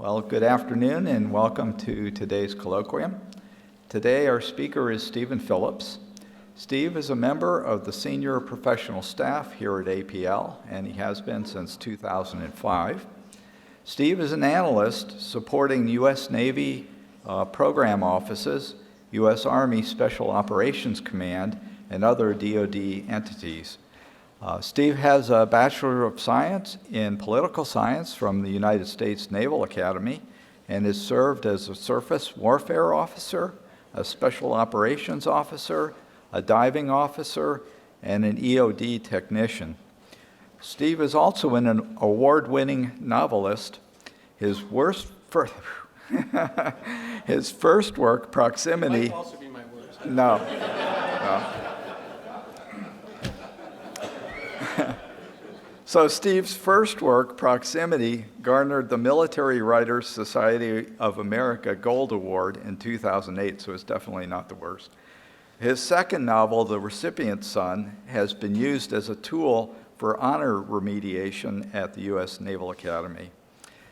Well, good afternoon and welcome to today's colloquium. Today our speaker is Stephen Phillips. Steve is a member of the senior professional staff here at APL, and he has been since 2005. Steve is an analyst supporting U.S. Navy program offices, U.S. Army Special Operations Command, and other DoD entities. Steve has a Bachelor of Science in Political Science from the United States Naval Academy and has served as a surface warfare officer, a special operations officer, a diving officer, and an EOD technician. Steve is also an award-winning novelist. His first work, Proximity. It might also be my worst. No. So Steve's first work, Proximity, garnered the Military Writers Society of America Gold Award in 2008, so it's definitely not the worst. His second novel, The Recipient's Son, has been used as a tool for honor remediation at the U.S. Naval Academy.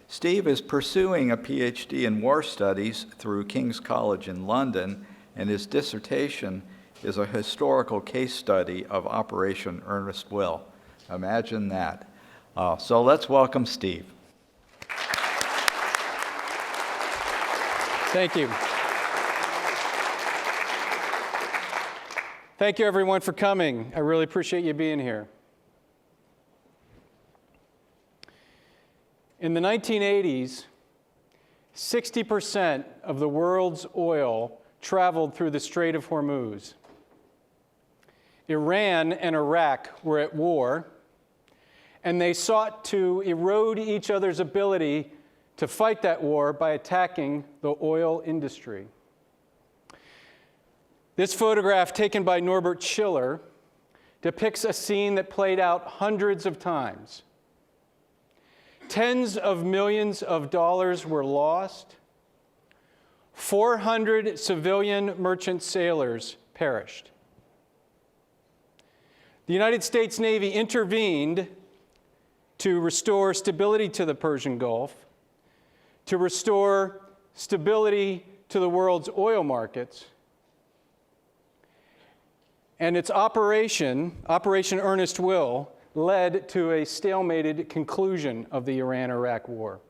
Steve is pursuing a PhD in war studies through King's College in London, and his dissertation is a historical case study of Operation Earnest Will. Imagine that. So let's welcome Steve. Thank you. Thank you, everyone, for coming. I really appreciate you being here. In the 1980s, 60% of the world's oil traveled through the Strait of Hormuz. Iran and Iraq were at war, and they sought to erode each other's ability to fight that war by attacking the oil industry. This photograph, taken by Norbert Schiller, depicts a scene that played out hundreds of times. Tens of millions of dollars were lost. 400 civilian merchant sailors perished. The United States Navy intervened to restore stability to the Persian Gulf, to restore stability to the world's oil markets. And its Operation Earnest Will, led to a stalemated conclusion of the Iran-Iraq war.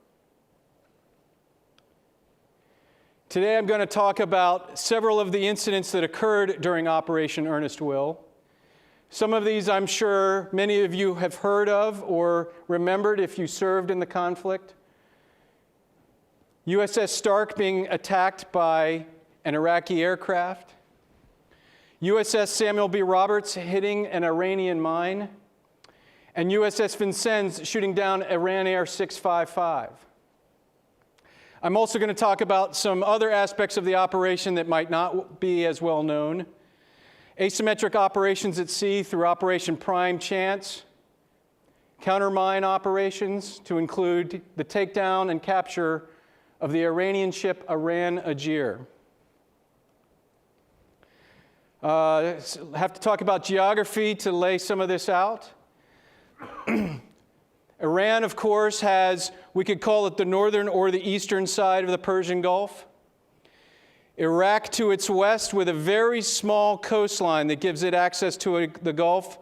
Today I'm going to talk about several of the incidents that occurred during Operation Earnest Will. Some of these I'm sure many of you have heard of or remembered if you served in the conflict. USS Stark being attacked by an Iraqi aircraft. USS Samuel B. Roberts hitting an Iranian mine. And USS Vincennes shooting down Iran Air 655. I'm also going to talk about some other aspects of the operation that might not be as well known. Asymmetric operations at sea through Operation Prime Chance, countermine operations to include the takedown and capture of the Iranian ship Iran Ajir. Have to talk about geography to lay some of this out. Iran, of course, has, we could call it the northern or the eastern side of the Persian Gulf. Iraq to its west with a very small coastline that gives it access to the Gulf.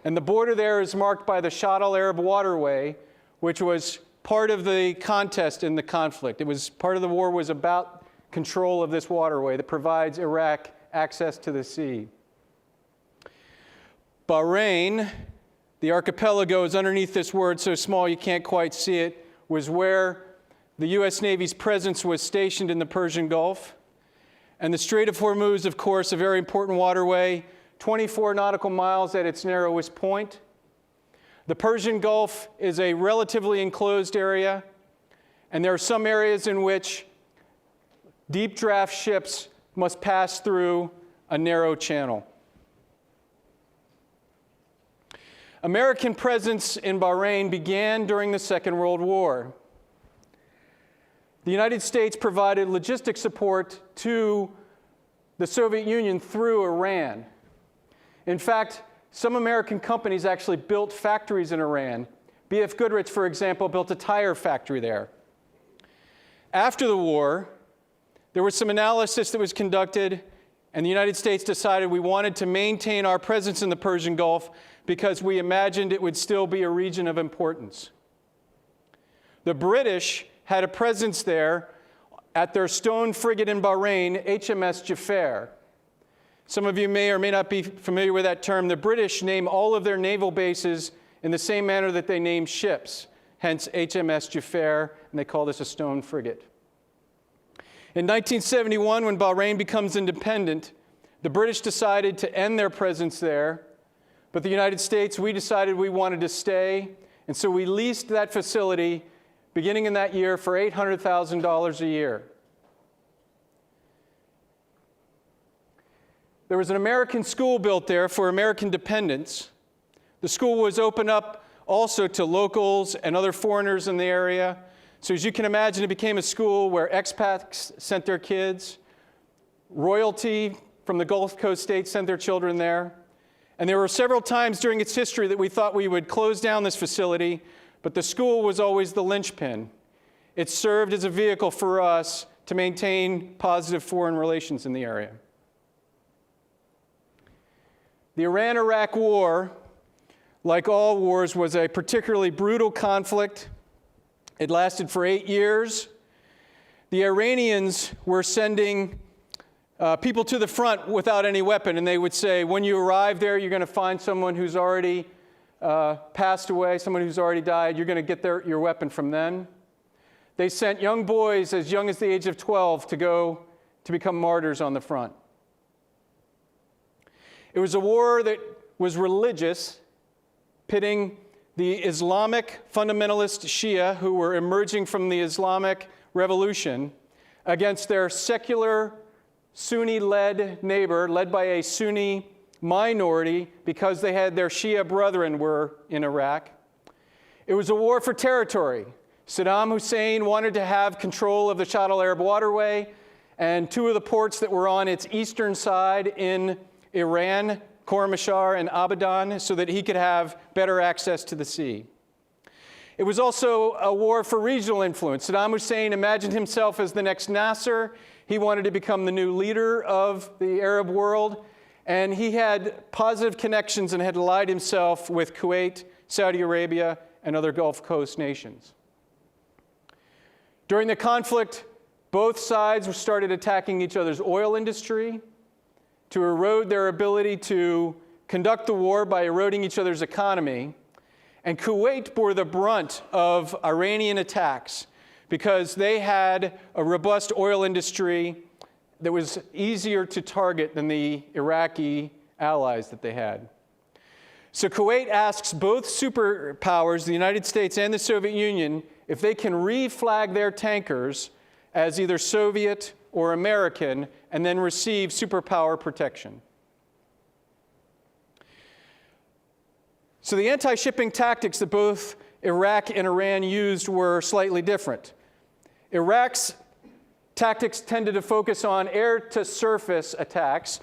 And the border there is marked by the Shatt al-Arab waterway, which was part of the contest in the conflict. It was part of the war was about control of this waterway that provides Iraq access to the sea. Bahrain, the archipelago is underneath this word so small you can't quite see it, was where the U.S. Navy's presence was stationed in the Persian Gulf. And the Strait of Hormuz, of course, a very important waterway, 24 nautical miles at its narrowest point. The Persian Gulf is a relatively enclosed area, and there are some areas in which deep draft ships must pass through a narrow channel. American presence in Bahrain began during the Second World War. The United States provided logistic support to the Soviet Union through Iran. In fact, some American companies actually built factories in Iran. B.F. Goodrich, for example, built a tire factory there. After the war, there was some analysis that was conducted, and the United States decided we wanted to maintain our presence in the Persian Gulf because we imagined it would still be a region of importance. The British had a presence there at their stone frigate in Bahrain, HMS Jafar. Some of you may or may not be familiar with that term. The British name all of their naval bases in the same manner that they name ships, hence HMS Jafar, and they call this a stone frigate. In 1971, when Bahrain becomes independent, the British decided to end their presence there, but the United States, we decided we wanted to stay, and so we leased that facility beginning in that year for $800,000 a year. There was an American school built there for American dependents. The school was opened up also to locals and other foreigners in the area. So as you can imagine, it became a school where expats sent their kids, royalty from the Gulf Coast states sent their children there. And there were several times during its history that we thought we would close down this facility, but the school was always the linchpin. It served as a vehicle for us to maintain positive foreign relations in the area. The Iran-Iraq War, like all wars, was a particularly brutal conflict. It lasted for 8 years. The Iranians were sending people to the front without any weapon, and they would say, when you arrive there, you're going to find someone who's already passed away, someone who's already died. You're going to get your weapon from them. They sent young boys as young as the age of 12 to go to become martyrs on the front. It was a war that was religious, pitting the Islamic fundamentalist Shia, who were emerging from the Islamic Revolution, against their secular Sunni-led neighbor, led by a Sunni minority, because they had their Shia brethren were in Iraq. It was a war for territory. Saddam Hussein wanted to have control of the Shatt al-Arab waterway and two of the ports that were on its eastern side in Iran, Khorramshahr and Abadan, so that he could have better access to the sea. It was also a war for regional influence. Saddam Hussein imagined himself as the next Nasser. He wanted to become the new leader of the Arab world, and he had positive connections and had allied himself with Kuwait, Saudi Arabia, and other Gulf Coast nations. During the conflict, both sides started attacking each other's oil industry to erode their ability to conduct the war by eroding each other's economy. And Kuwait bore the brunt of Iranian attacks because they had a robust oil industry that was easier to target than the Iraqi allies that they had. So Kuwait asks both superpowers, the United States and the Soviet Union, if they can reflag their tankers as either Soviet or American, and then receive superpower protection. So the anti-shipping tactics that both Iraq and Iran used were slightly different. Iraq's tactics tended to focus on air-to-surface attacks.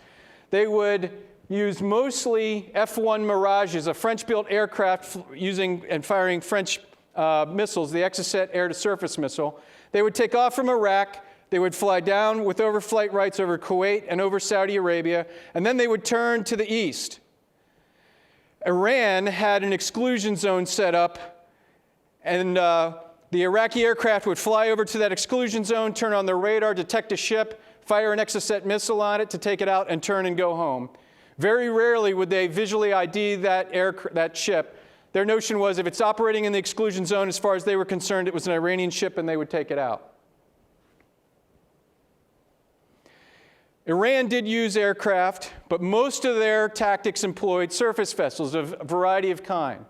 They would use mostly F-1 Mirages, a French-built aircraft using and firing French missiles, the Exocet air-to-surface missile. They would take off from Iraq. They would fly down with overflight rights over Kuwait and over Saudi Arabia, and then they would turn to the east. Iran had an exclusion zone set up, and the Iraqi aircraft would fly over to that exclusion zone, turn on their radar, detect a ship, fire an Exocet missile on it to take it out, and turn and go home. Very rarely would they visually ID that ship. Their notion was if it's operating in the exclusion zone, as far as they were concerned, it was an Iranian ship and they would take it out. Iran did use aircraft, but most of their tactics employed surface vessels of a variety of kind.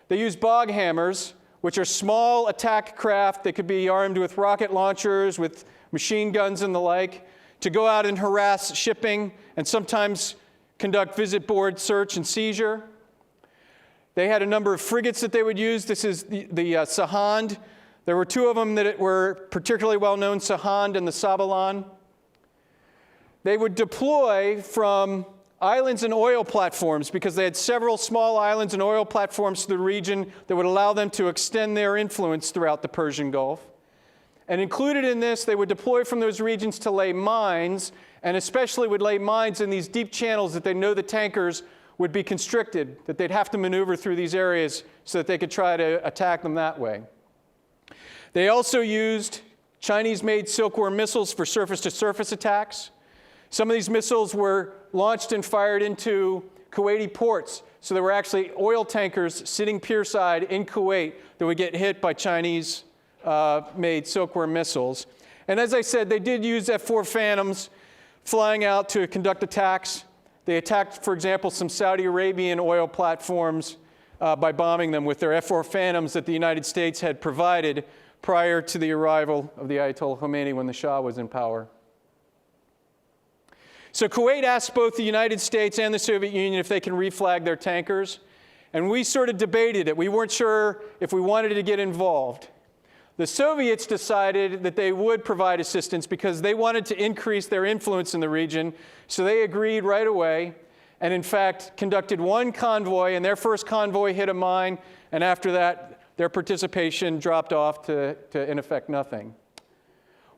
They used bog hammers, which are small attack craft that could be armed with rocket launchers, with machine guns and the like, to go out and harass shipping and sometimes conduct visit board search and seizure. They had a number of frigates that they would use. This is the Sahand. There were two of them that were particularly well known, Sahand and the Sabalan. They would deploy from islands and oil platforms because they had several small islands and oil platforms to the region that would allow them to extend their influence throughout the Persian Gulf. And included in this, they would deploy from those regions to lay mines, and especially would lay mines in these deep channels that they know the tankers would be constricted, that they'd have to maneuver through these areas so that they could try to attack them that way. They also used Chinese-made Silkworm missiles for surface-to-surface attacks. Some of these missiles were launched and fired into Kuwaiti ports. So there were actually oil tankers sitting pierside in Kuwait that would get hit by Chinese-made Silkworm missiles. And as I said, they did use F-4 Phantoms flying out to conduct attacks. They attacked, for example, some Saudi Arabian oil platforms by bombing them with their F-4 Phantoms that the United States had provided prior to the arrival of the Ayatollah Khomeini when the Shah was in power. So Kuwait asked both the United States and the Soviet Union if they can reflag their tankers, and we sort of debated it. We weren't sure if we wanted to get involved. The Soviets decided that they would provide assistance because they wanted to increase their influence in the region, so they agreed right away, and in fact conducted one convoy, and their first convoy hit a mine, and after that their participation dropped off to in effect nothing.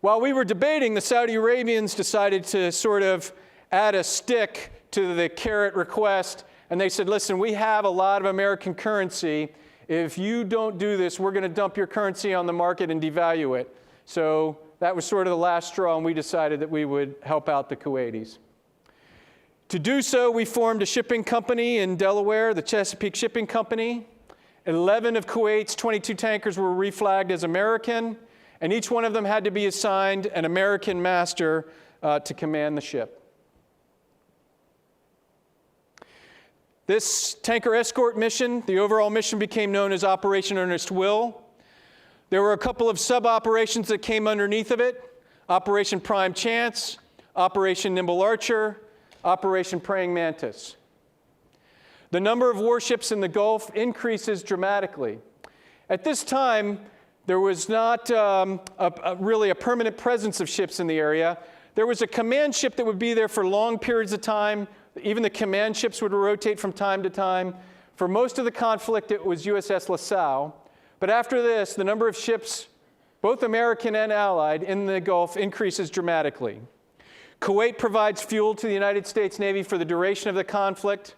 While we were debating, the Saudi Arabians decided to sort of add a stick to the carrot request, and they said, listen, we have a lot of American currency. If you don't do this, we're going to dump your currency on the market and devalue it. So that was sort of the last straw, and we decided that we would help out the Kuwaitis. To do so, we formed a shipping company in Delaware, the Chesapeake Shipping Company. 11 of Kuwait's 22 tankers were reflagged as American, and each one of them had to be assigned an American master to command the ship. This tanker escort mission, the overall mission, became known as Operation Earnest Will. There were a couple of sub-operations that came underneath of it: Operation Prime Chance, Operation Nimble Archer, Operation Praying Mantis. The number of warships in the Gulf increases dramatically. At this time, there was not really a permanent presence of ships in the area. There was a command ship that would be there for long periods of time. Even the command ships would rotate from time to time. For most of the conflict, it was USS LaSalle. But after this, the number of ships, both American and Allied, in the Gulf increases dramatically. Kuwait provides fuel to the United States Navy for the duration of the conflict.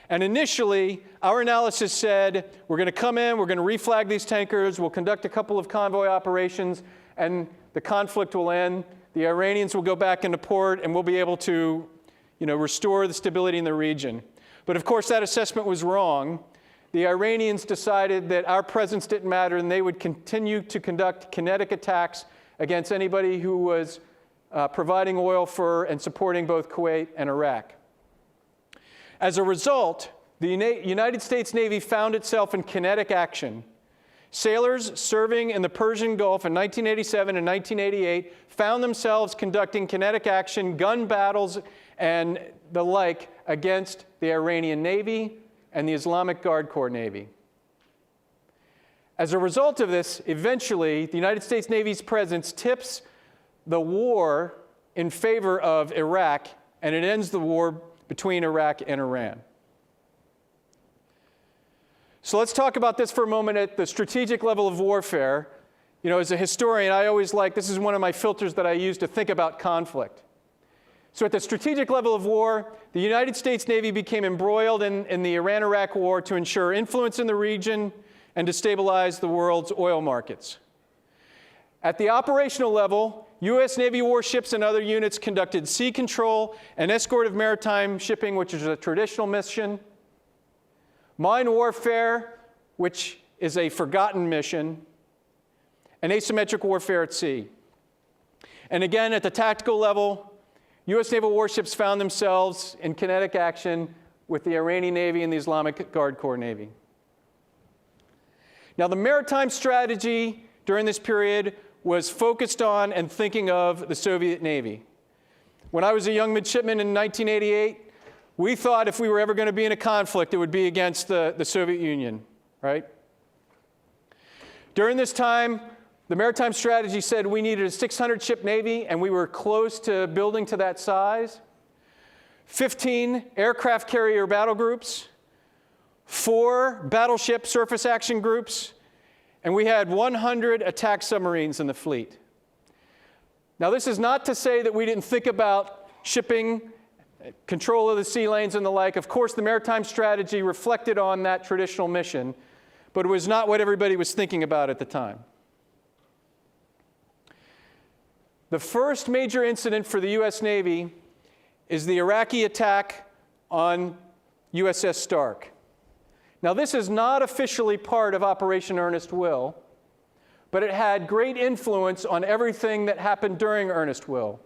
And initially, our analysis said, we're going to come in, we're going to reflag these tankers, we'll conduct a couple of convoy operations, and the conflict will end. The Iranians will go back into port, and we'll be able to restore the stability in the region. But of course, that assessment was wrong. The Iranians decided that our presence didn't matter, and they would continue to conduct kinetic attacks against anybody who was providing oil for and supporting both Kuwait and Iraq. As a result, the United States Navy found itself in kinetic action. Sailors serving in the Persian Gulf in 1987 and 1988 found themselves conducting kinetic action, gun battles, and the like against the Iranian Navy and the Islamic Guard Corps Navy. As a result of this, eventually, the United States Navy's presence tips the war in favor of Iraq, and it ends the war between Iraq and Iran. So let's talk about this for a moment at the strategic level of warfare. As a historian, I always this is one of my filters that I use to think about conflict. So at the strategic level of war, the United States Navy became embroiled in the Iran-Iraq war to ensure influence in the region and to stabilize the world's oil markets. At the operational level, U.S. Navy warships and other units conducted sea control and escort of maritime shipping, which is a traditional mission, mine warfare, which is a forgotten mission, and asymmetric warfare at sea. And again, at the tactical level, U.S. naval warships found themselves in kinetic action with the Iranian Navy and the Islamic Guard Corps Navy. Now, the maritime strategy during this period was focused on and thinking of the Soviet Navy. When I was a young midshipman in 1988, we thought if we were ever going to be in a conflict, it would be against the Soviet Union, right? During this time, the maritime strategy said we needed a 600-ship Navy, and we were close to building to that size. 15 aircraft carrier battle groups, 4 battleship surface action groups, and we had 100 attack submarines in the fleet. Now, this is not to say that we didn't think about shipping, control of the sea lanes and the like. Of course, the maritime strategy reflected on that traditional mission, but it was not what everybody was thinking about at the time. The first major incident for the U.S. Navy is the Iraqi attack on USS Stark. Now, this is not officially part of Operation Earnest Will, but it had great influence on everything that happened during Earnest Will.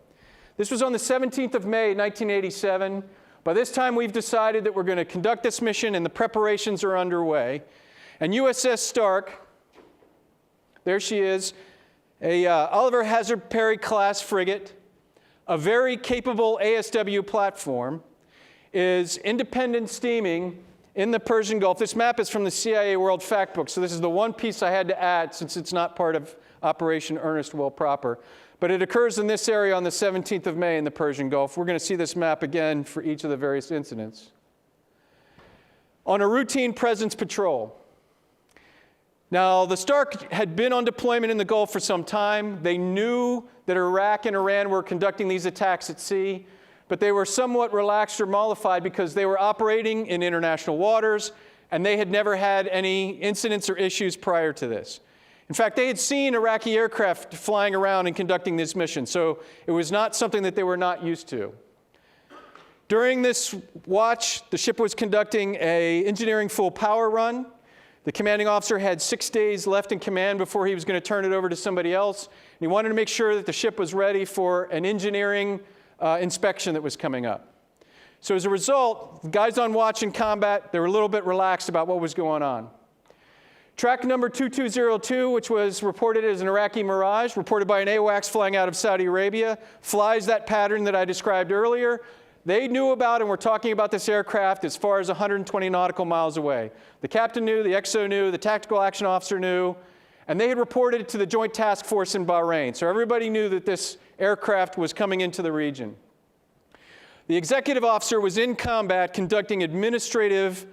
This was on the 17th of May, 1987. By this time, we've decided that we're going to conduct this mission, and the preparations are underway. And USS Stark, there she is, a Oliver Hazard Perry class frigate, a very capable ASW platform, is independent steaming in the Persian Gulf. This map is from the CIA World Factbook, so this is the one piece I had to add since it's not part of Operation Earnest Will proper. But it occurs in this area on the 17th of May in the Persian Gulf. We're going to see this map again for each of the various incidents. On a routine presence patrol. Now, the Stark had been on deployment in the Gulf for some time. They knew that Iraq and Iran were conducting these attacks at sea, but they were somewhat relaxed or mollified because they were operating in international waters, and they had never had any incidents or issues prior to this. In fact, they had seen Iraqi aircraft flying around and conducting this mission, so it was not something that they were not used to. During this watch, the ship was conducting an engineering full power run. The commanding officer had 6 days left in command before he was going to turn it over to somebody else. And he wanted to make sure that the ship was ready for an engineering inspection that was coming up. So as a result, the guys on watch in combat, they were a little bit relaxed about what was going on. Track number 2202, which was reported as an Iraqi Mirage, reported by an AWACS flying out of Saudi Arabia, flies that pattern that I described earlier. They knew about and were talking about this aircraft as far as 120 nautical miles away. The captain knew, the XO knew, the tactical action officer knew, and they had reported it to the Joint Task Force in Bahrain. So everybody knew that this aircraft was coming into the region. The executive officer was in combat conducting administrative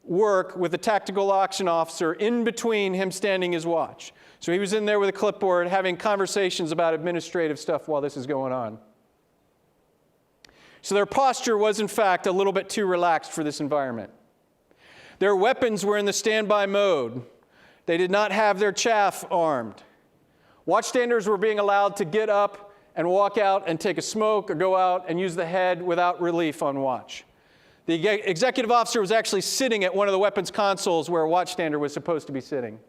work with the tactical action officer in between him standing his watch. So he was in there with a clipboard having conversations about administrative stuff while this is going on. So their posture was, in fact, a little bit too relaxed for this environment. Their weapons were in the standby mode. They did not have their chaff armed. Watchstanders were being allowed to get up and walk out and take a smoke or go out and use the head without relief on watch. The executive officer was actually sitting at one of the weapons consoles where a watchstander was supposed to be sitting.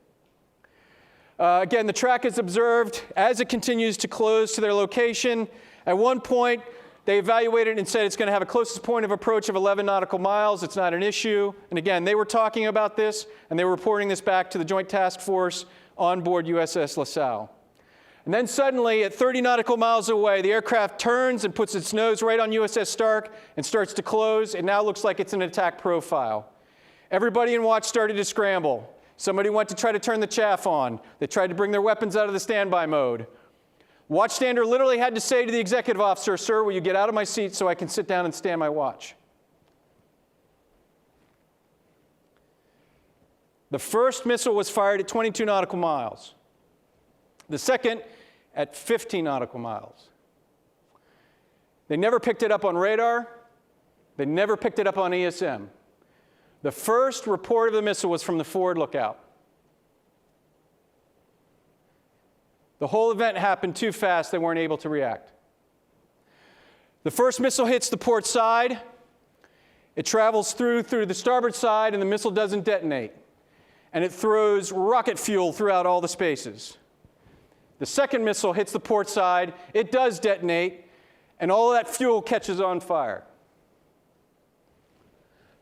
Again, the track is observed as it continues to close to their location. At one point, they evaluated and said it's going to have a closest point of approach of 11 nautical miles. It's not an issue. And again, they were talking about this, and they were reporting this back to the Joint Task Force on board USS LaSalle. And then suddenly, at 30 nautical miles away, the aircraft turns and puts its nose right on USS Stark and starts to close. It now looks like it's an attack profile. Everybody in watch started to scramble. Somebody went to try to turn the chaff on. They tried to bring their weapons out of the standby mode. Watchstander literally had to say to the executive officer, "Sir, will you get out of my seat so I can sit down and stand my watch?" The first missile was fired at 22 nautical miles. The second at 15 nautical miles. They never picked it up on radar. They never picked it up on ESM. The first report of the missile was from the forward lookout. The whole event happened too fast, they weren't able to react. The first missile hits the port side. It travels through the starboard side, and the missile doesn't detonate. And it throws rocket fuel throughout all the spaces. The second missile hits the port side. It does detonate, and all of that fuel catches on fire.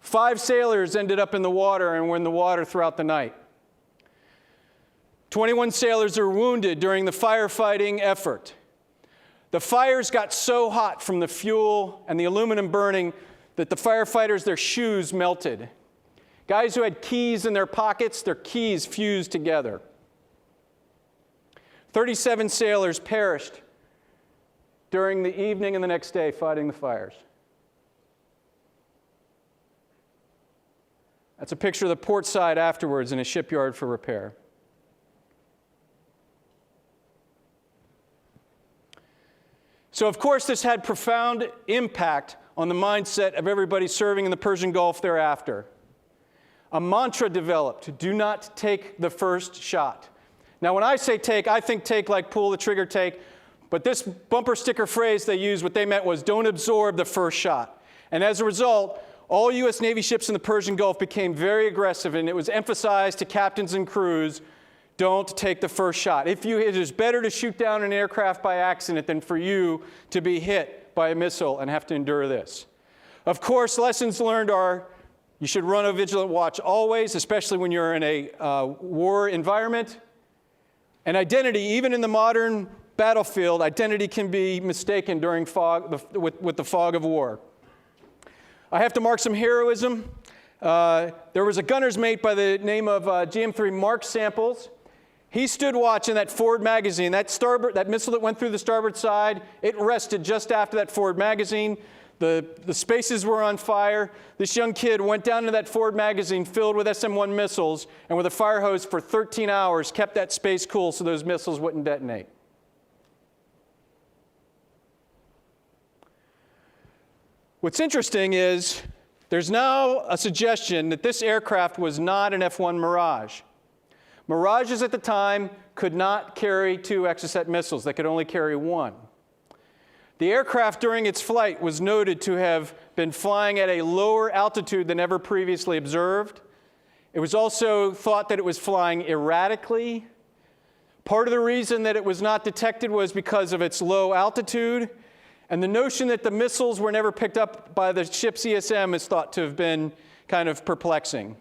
5 sailors ended up in the water and were in the water throughout the night. 21 sailors are wounded during the firefighting effort. The fires got so hot from the fuel and the aluminum burning that the firefighters, their shoes melted. Guys who had keys in their pockets, their keys fused together. 37 sailors perished during the evening and the next day fighting the fires. That's a picture of the port side afterwards in a shipyard for repair. So, of course, this had profound impact on the mindset of everybody serving in the Persian Gulf thereafter. A mantra developed: do not take the first shot. Now, when I say take, I think take like pull the trigger take, but this bumper sticker phrase they used, what they meant was don't absorb the first shot. And as a result, all U.S. Navy ships in the Persian Gulf became very aggressive, and it was emphasized to captains and crews, don't take the first shot. It is better to shoot down an aircraft by accident than for you to be hit by a missile and have to endure this. Of course, lessons learned are you should run a vigilant watch always, especially when you're in a war environment. And identity, even in the modern battlefield, identity can be mistaken during with the fog of war. I have to mark some heroism. There was a gunner's mate by the name of GM3 Mark Samples. He stood watch in that forward magazine. That missile that went through the starboard side, it rested just after that forward magazine. The spaces were on fire. This young kid went down to that forward magazine filled with SM-1 missiles, and with a fire hose for 13 hours kept that space cool so those missiles wouldn't detonate. What's interesting is there's now a suggestion that this aircraft was not an F-1 Mirage. Mirages at the time could not carry 2 Exocet missiles. They could only carry 1. The aircraft during its flight was noted to have been flying at a lower altitude than ever previously observed. It was also thought that it was flying erratically. Part of the reason that it was not detected was because of its low altitude. And the notion that the missiles were never picked up by the ship's ESM is thought to have been kind of perplexing.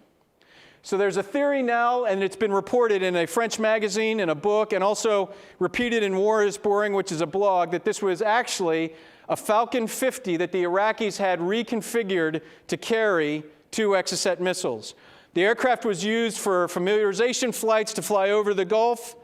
So there's a theory now, and it's been reported in a French magazine, in a book, and also repeated in War is Boring, which is a blog, that this was actually a Falcon 50 that the Iraqis had reconfigured to carry 2 Exocet missiles. The aircraft was used for familiarization flights to fly over the Gulf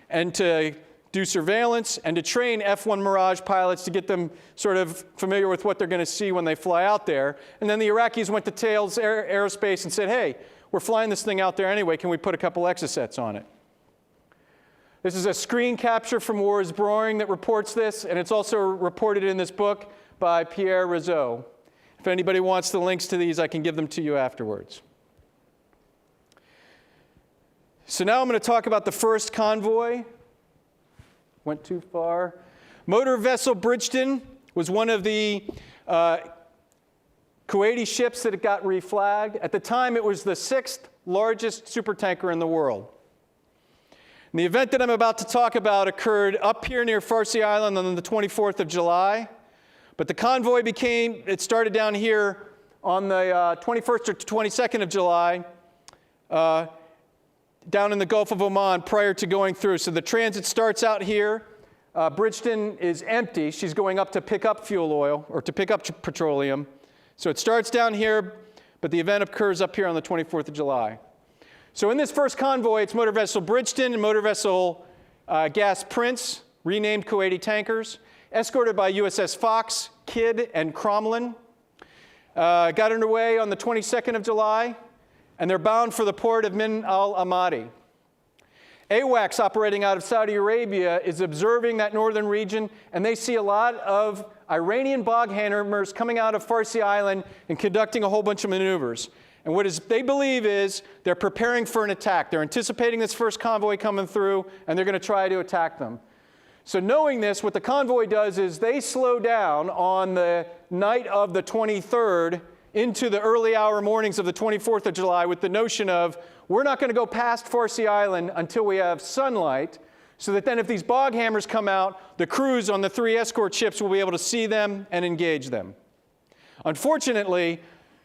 and to do surveillance and to train F-1 Mirage pilots to get them sort of familiar with what they're going to see when they fly out there. And then the Iraqis went to Thales Aerospace and said, hey, we're flying this thing out there anyway, can we put a couple Exocets on it? This is a screen capture from War is Boring that reports this, and it's also reported in this book by Pierre Rizzo. If anybody wants the links to these, I can give them to you afterwards. So now I'm going to talk about the first convoy. Went too far. Motor vessel Bridgeton was one of the Kuwaiti ships that it got reflagged. At the time, it was the 6th largest supertanker in the world. And the event that I'm about to talk about occurred up here near Farsi Island on the 24th of July. But the convoy started down here on the 21st or 22nd of July, down in the Gulf of Oman prior to going through. So the transit starts out here. Bridgeton is empty. She's going up to pick up fuel oil, or to pick up petroleum. So it starts down here, but the event occurs up here on the 24th of July. So in this first convoy, it's motor vessel Bridgeton and motor vessel Gas Prince, renamed Kuwaiti tankers, escorted by USS Fox, Kidd, and Cromlin. Got underway on the 22nd of July, and they're bound for the port of Min al-Ahmadi. AWACS, operating out of Saudi Arabia, is observing that northern region, and they see a lot of Iranian bog hammers coming out of Farsi Island and conducting a whole bunch of maneuvers. And what they believe is they're preparing for an attack. They're anticipating this first convoy coming through, and they're going to try to attack them. So knowing this, what the convoy does is they slow down on the night of the 23rd into the early hour mornings of the 24th of July with the notion of, we're not going to go past Farsi Island until we have sunlight, so that then if these bog hammers come out, the crews on the 3 escort ships will be able to see them and engage them. Unfortunately,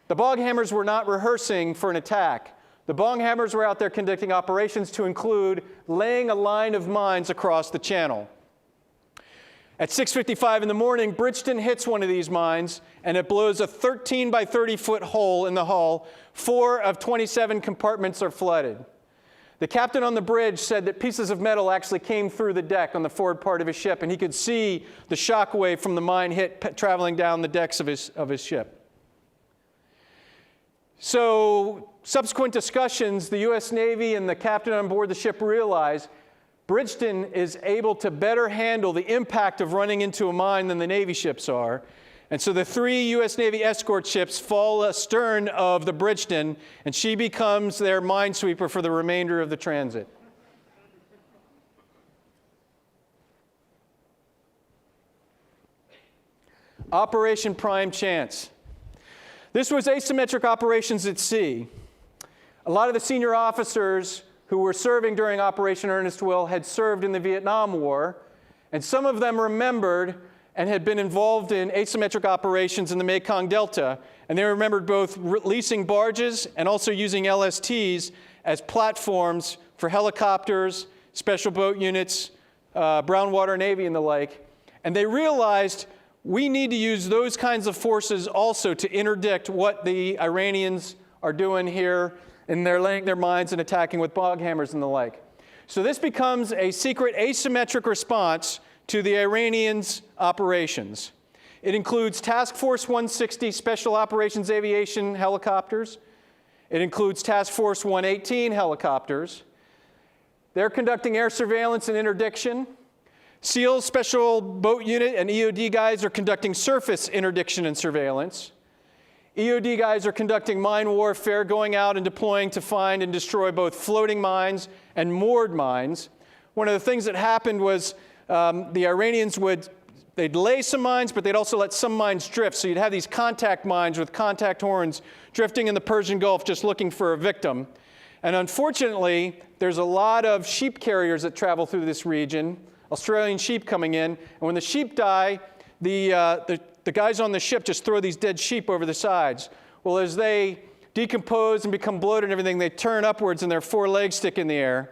the bog hammers were not rehearsing for an attack. The bog hammers were out there conducting operations to include laying a line of mines across the channel. At 6:55 in the morning, Bridgeton hits one of these mines, and it blows a 13 by 30-foot hole in the hull. 4 of 27 compartments are flooded. The captain on the bridge said that pieces of metal actually came through the deck on the forward part of his ship, and he could see the shock wave from the mine hit traveling down the decks of his ship. So, subsequent discussions, the U.S. Navy and the captain on board the ship realized Bridgeton is able to better handle the impact of running into a mine than the Navy ships are. And so the 3 U.S. Navy escort ships fall astern of the Bridgeton, and she becomes their minesweeper for the remainder of the transit. Operation Prime Chance. This was asymmetric operations at sea. A lot of the senior officers who were serving during Operation Earnest Will had served in the Vietnam War, and some of them remembered and had been involved in asymmetric operations in the Mekong Delta, and they remembered both leasing barges and also using LSTs as platforms for helicopters, special boat units, brown water Navy and the like. And they realized we need to use those kinds of forces also to interdict what the Iranians are doing here, and they're laying their mines and attacking with bog hammers and the like. So this becomes a secret asymmetric response to the Iranians' operations. It includes Task Force 160 Special Operations Aviation helicopters. It includes Task Force 118 helicopters. They're conducting air surveillance and interdiction. SEALs Special Boat Unit and EOD guys are conducting surface interdiction and surveillance. EOD guys are conducting mine warfare, going out and deploying to find and destroy both floating mines and moored mines. One of the things that happened was the Iranians they'd lay some mines, but they'd also let some mines drift. So you'd have these contact mines with contact horns drifting in the Persian Gulf just looking for a victim. And unfortunately, there's a lot of sheep carriers that travel through this region, Australian sheep coming in. And when the sheep die, the guys on the ship just throw these dead sheep over the sides. Well, as they decompose and become bloated and everything, they turn upwards and their 4 legs stick in the air.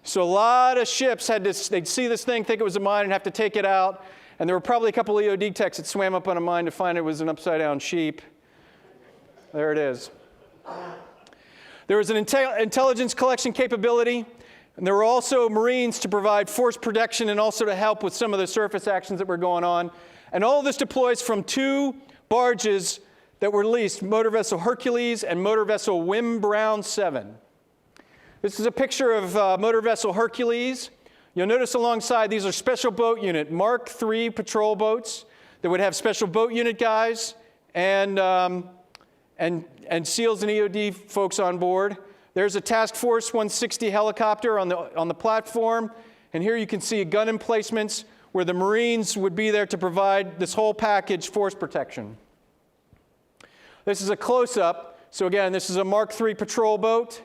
So a lot of ships they'd see this thing, think it was a mine, and have to take it out. And there were probably a couple of EOD techs that swam up on a mine to find it was an upside-down sheep. There it is. There was an intelligence collection capability, and there were also Marines to provide force protection and also to help with some of the surface actions that were going on. And all of this deploys from 2 barges that were leased, Motor Vessel Hercules and Motor Vessel Wim Brown 7. This is a picture of Motor Vessel Hercules. You'll notice alongside, these are Special Boat Unit Mark III patrol boats that would have Special Boat Unit guys and SEALs and EOD folks on board. There's a Task Force 160 helicopter on the platform, and here you can see gun emplacements where the Marines would be there to provide this whole package force protection. This is a close-up. So again, this is a Mark III patrol boat,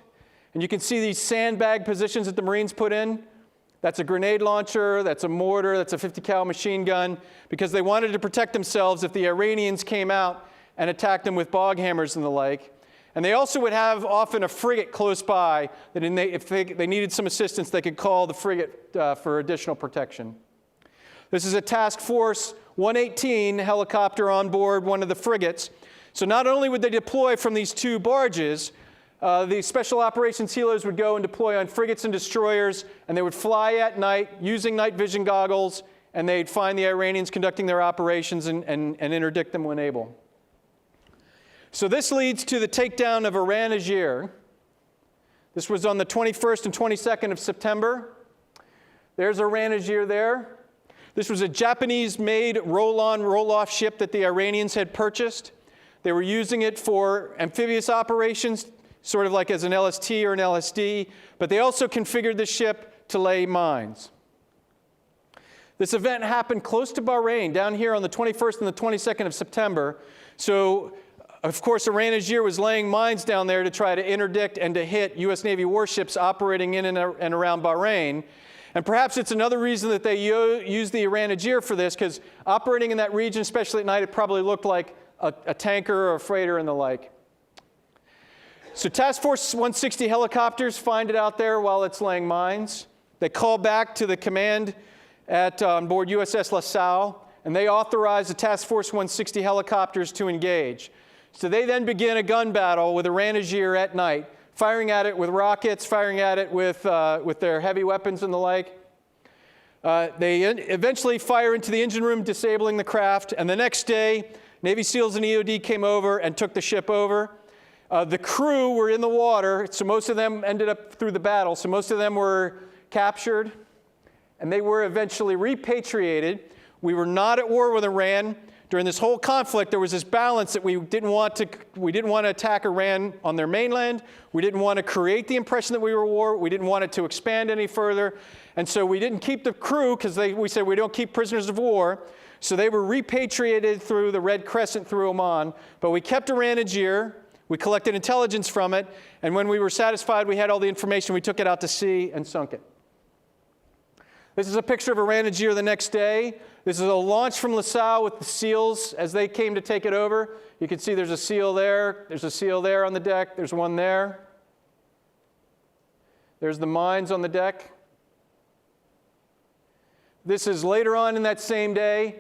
and you can see these sandbag positions that the Marines put in. That's a grenade launcher, that's a mortar, that's a 50 cal machine gun, because they wanted to protect themselves if the Iranians came out and attacked them with bog hammers and the like. And they also would have often a frigate close by that if they needed some assistance, they could call the frigate for additional protection. This is a Task Force 118 helicopter on board one of the frigates. So not only would they deploy from these 2 barges, the Special Operations Healers would go and deploy on frigates and destroyers, and they would fly at night using night vision goggles, and they'd find the Iranians conducting their operations and interdict them when able. So this leads to the takedown of Iran Agir. This was on the 21st and 22nd of September. There's Iran Agir there. This was a Japanese-made roll-on, roll-off ship that the Iranians had purchased. They were using it for amphibious operations, sort of like as an LST or an LSD, but they also configured the ship to lay mines. This event happened close to Bahrain, down here on the 21st and the 22nd of September. So, of course, Iran Agir was laying mines down there to try to interdict and to hit U.S. Navy warships operating in and around Bahrain. And perhaps it's another reason that they used the Iran Agir for this, because operating in that region, especially at night, it probably looked like a tanker or a freighter and the like. So Task Force 160 helicopters find it out there while it's laying mines. They call back to the command on board USS La Salle, and they authorize the Task Force 160 helicopters to engage. So they then begin a gun battle with Iran Agir at night, firing at it with rockets, firing at it with their heavy weapons and the like. They eventually fire into the engine room, disabling the craft, and the next day, Navy SEALs and EOD came over and took the ship over. The crew were in the water, so most of them ended up through the battle, so most of them were captured. and they were eventually repatriated. We were not at war with Iran. During this whole conflict, there was this balance that we didn't want to attack Iran on their mainland. We didn't want to create the impression that we were at war. We didn't want it to expand any further. And so we didn't keep the crew because we said we don't keep prisoners of war. So they were repatriated through the Red Crescent through Oman. But we kept Iran Niger. We collected intelligence from it. And when we were satisfied we had all the information, we took it out to sea and sunk it. This is a picture of Iran Niger the next day. This is a launch from LaSalle with the SEALs as they came to take it over. You can see there's a SEAL there. There's a SEAL there on the deck. There's one there. There's the mines on the deck. This is later on in that same day.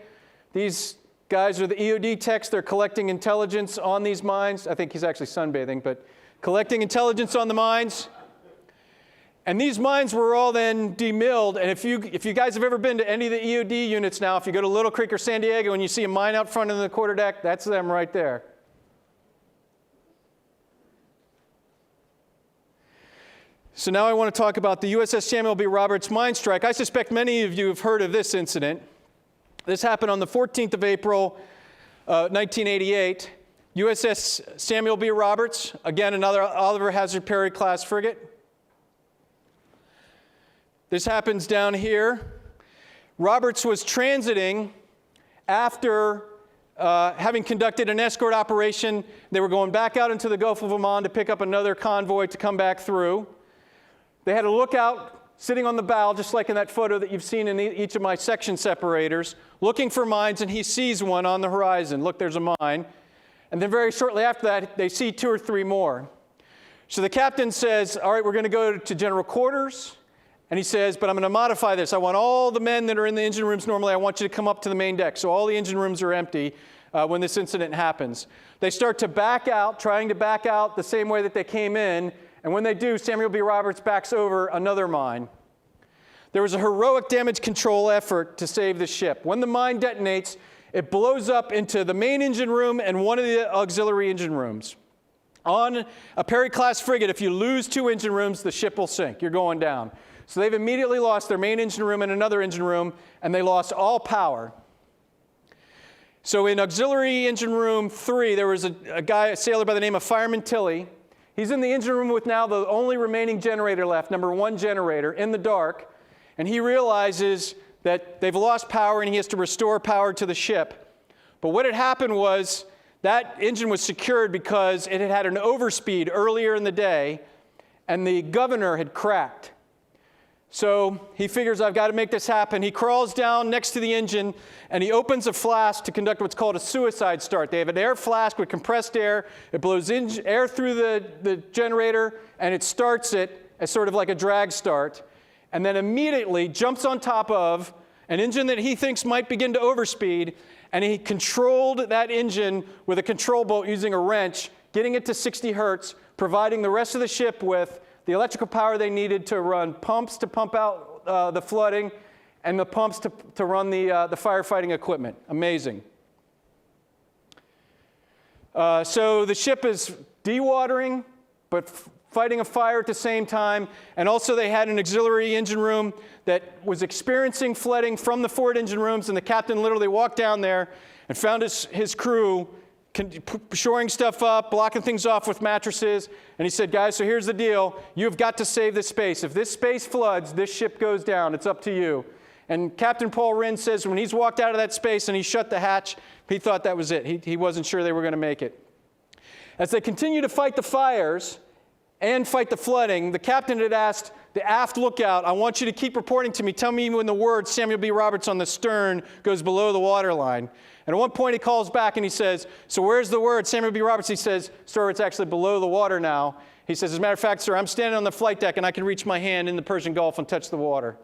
These guys are the EOD techs. They're collecting intelligence on these mines. I think he's actually sunbathing, but collecting intelligence on the mines. And these mines were all then demilled. And if you guys have ever been to any of the EOD units now, if you go to Little Creek or San Diego and you see a mine out front of the quarterdeck, that's them right there. So now I want to talk about the USS Samuel B. Roberts mine strike. I suspect many of you have heard of this incident. This happened on the 14th of April, 1988. USS Samuel B. Roberts, again, another Oliver Hazard Perry class frigate. This happens down here. Roberts was transiting after having conducted an escort operation. They were going back out into the Gulf of Oman to pick up another convoy to come back through. They had a lookout sitting on the bow, just like in that photo that you've seen in each of my section separators, looking for mines, and he sees one on the horizon. Look, there's a mine. And then very shortly after that, they see 2 or 3 more. So the captain says, all right, we're going to go to general quarters. And he says, but I'm going to modify this. I want all the men that are in the engine rooms normally, I want you to come up to the main deck. So all the engine rooms are empty when this incident happens. They start to back out, trying to back out the same way that they came in. And when they do, Samuel B. Roberts backs over another mine. There was a heroic damage control effort to save the ship. When the mine detonates, it blows up into the main engine room and one of the auxiliary engine rooms. On a Perry-class frigate, if you lose 2 engine rooms, the ship will sink. You're going down. So they've immediately lost their main engine room and another engine room, and they lost all power. So in auxiliary engine room 3, there was a sailor by the name of Fireman Tilley. He's in the engine room with now the only remaining generator left, number 1 generator, in the dark, and he realizes that they've lost power and he has to restore power to the ship. But what had happened was that engine was secured because it had had an overspeed earlier in the day, and the governor had cracked. So he figures, I've got to make this happen. He crawls down next to the engine, and he opens a flask to conduct what's called a suicide start. They have an air flask with compressed air. It blows air through the generator, and it starts it as sort of like a drag start, and then immediately jumps on top of an engine that he thinks might begin to overspeed, and he controlled that engine with a control bolt using a wrench, getting it to 60 hertz, providing the rest of the ship with the electrical power they needed to run pumps to pump out the flooding and the pumps to run the firefighting equipment. Amazing. So the ship is dewatering, but fighting a fire at the same time. And also they had an auxiliary engine room that was experiencing flooding from the forward engine rooms, and the captain literally walked down there and found his crew shoring stuff up, blocking things off with mattresses, and he said, guys, so here's the deal. You've got to save this space. If this space floods, this ship goes down. It's up to you. And Captain Paul Rinn says when he's walked out of that space and he shut the hatch, he thought that was it. He wasn't sure they were going to make it. As they continue to fight the fires and fight the flooding, the captain had asked the aft lookout, I want you to keep reporting to me. Tell me when the word Samuel B. Roberts on the stern goes below the waterline. And at one point he calls back and he says, so where's the word, Samuel B. Roberts? He says, sir, it's actually below the water now. He says, as a matter of fact, sir, I'm standing on the flight deck and I can reach my hand in the Persian Gulf and touch the water.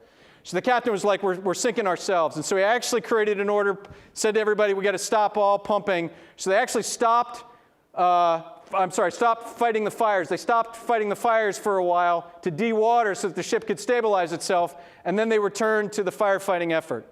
So the captain was like, we're sinking ourselves. And so he actually created an order, said to everybody, we got to stop all pumping. So they actually stopped fighting the fires. They stopped fighting the fires for a while to dewater so that the ship could stabilize itself, and then they returned to the firefighting effort.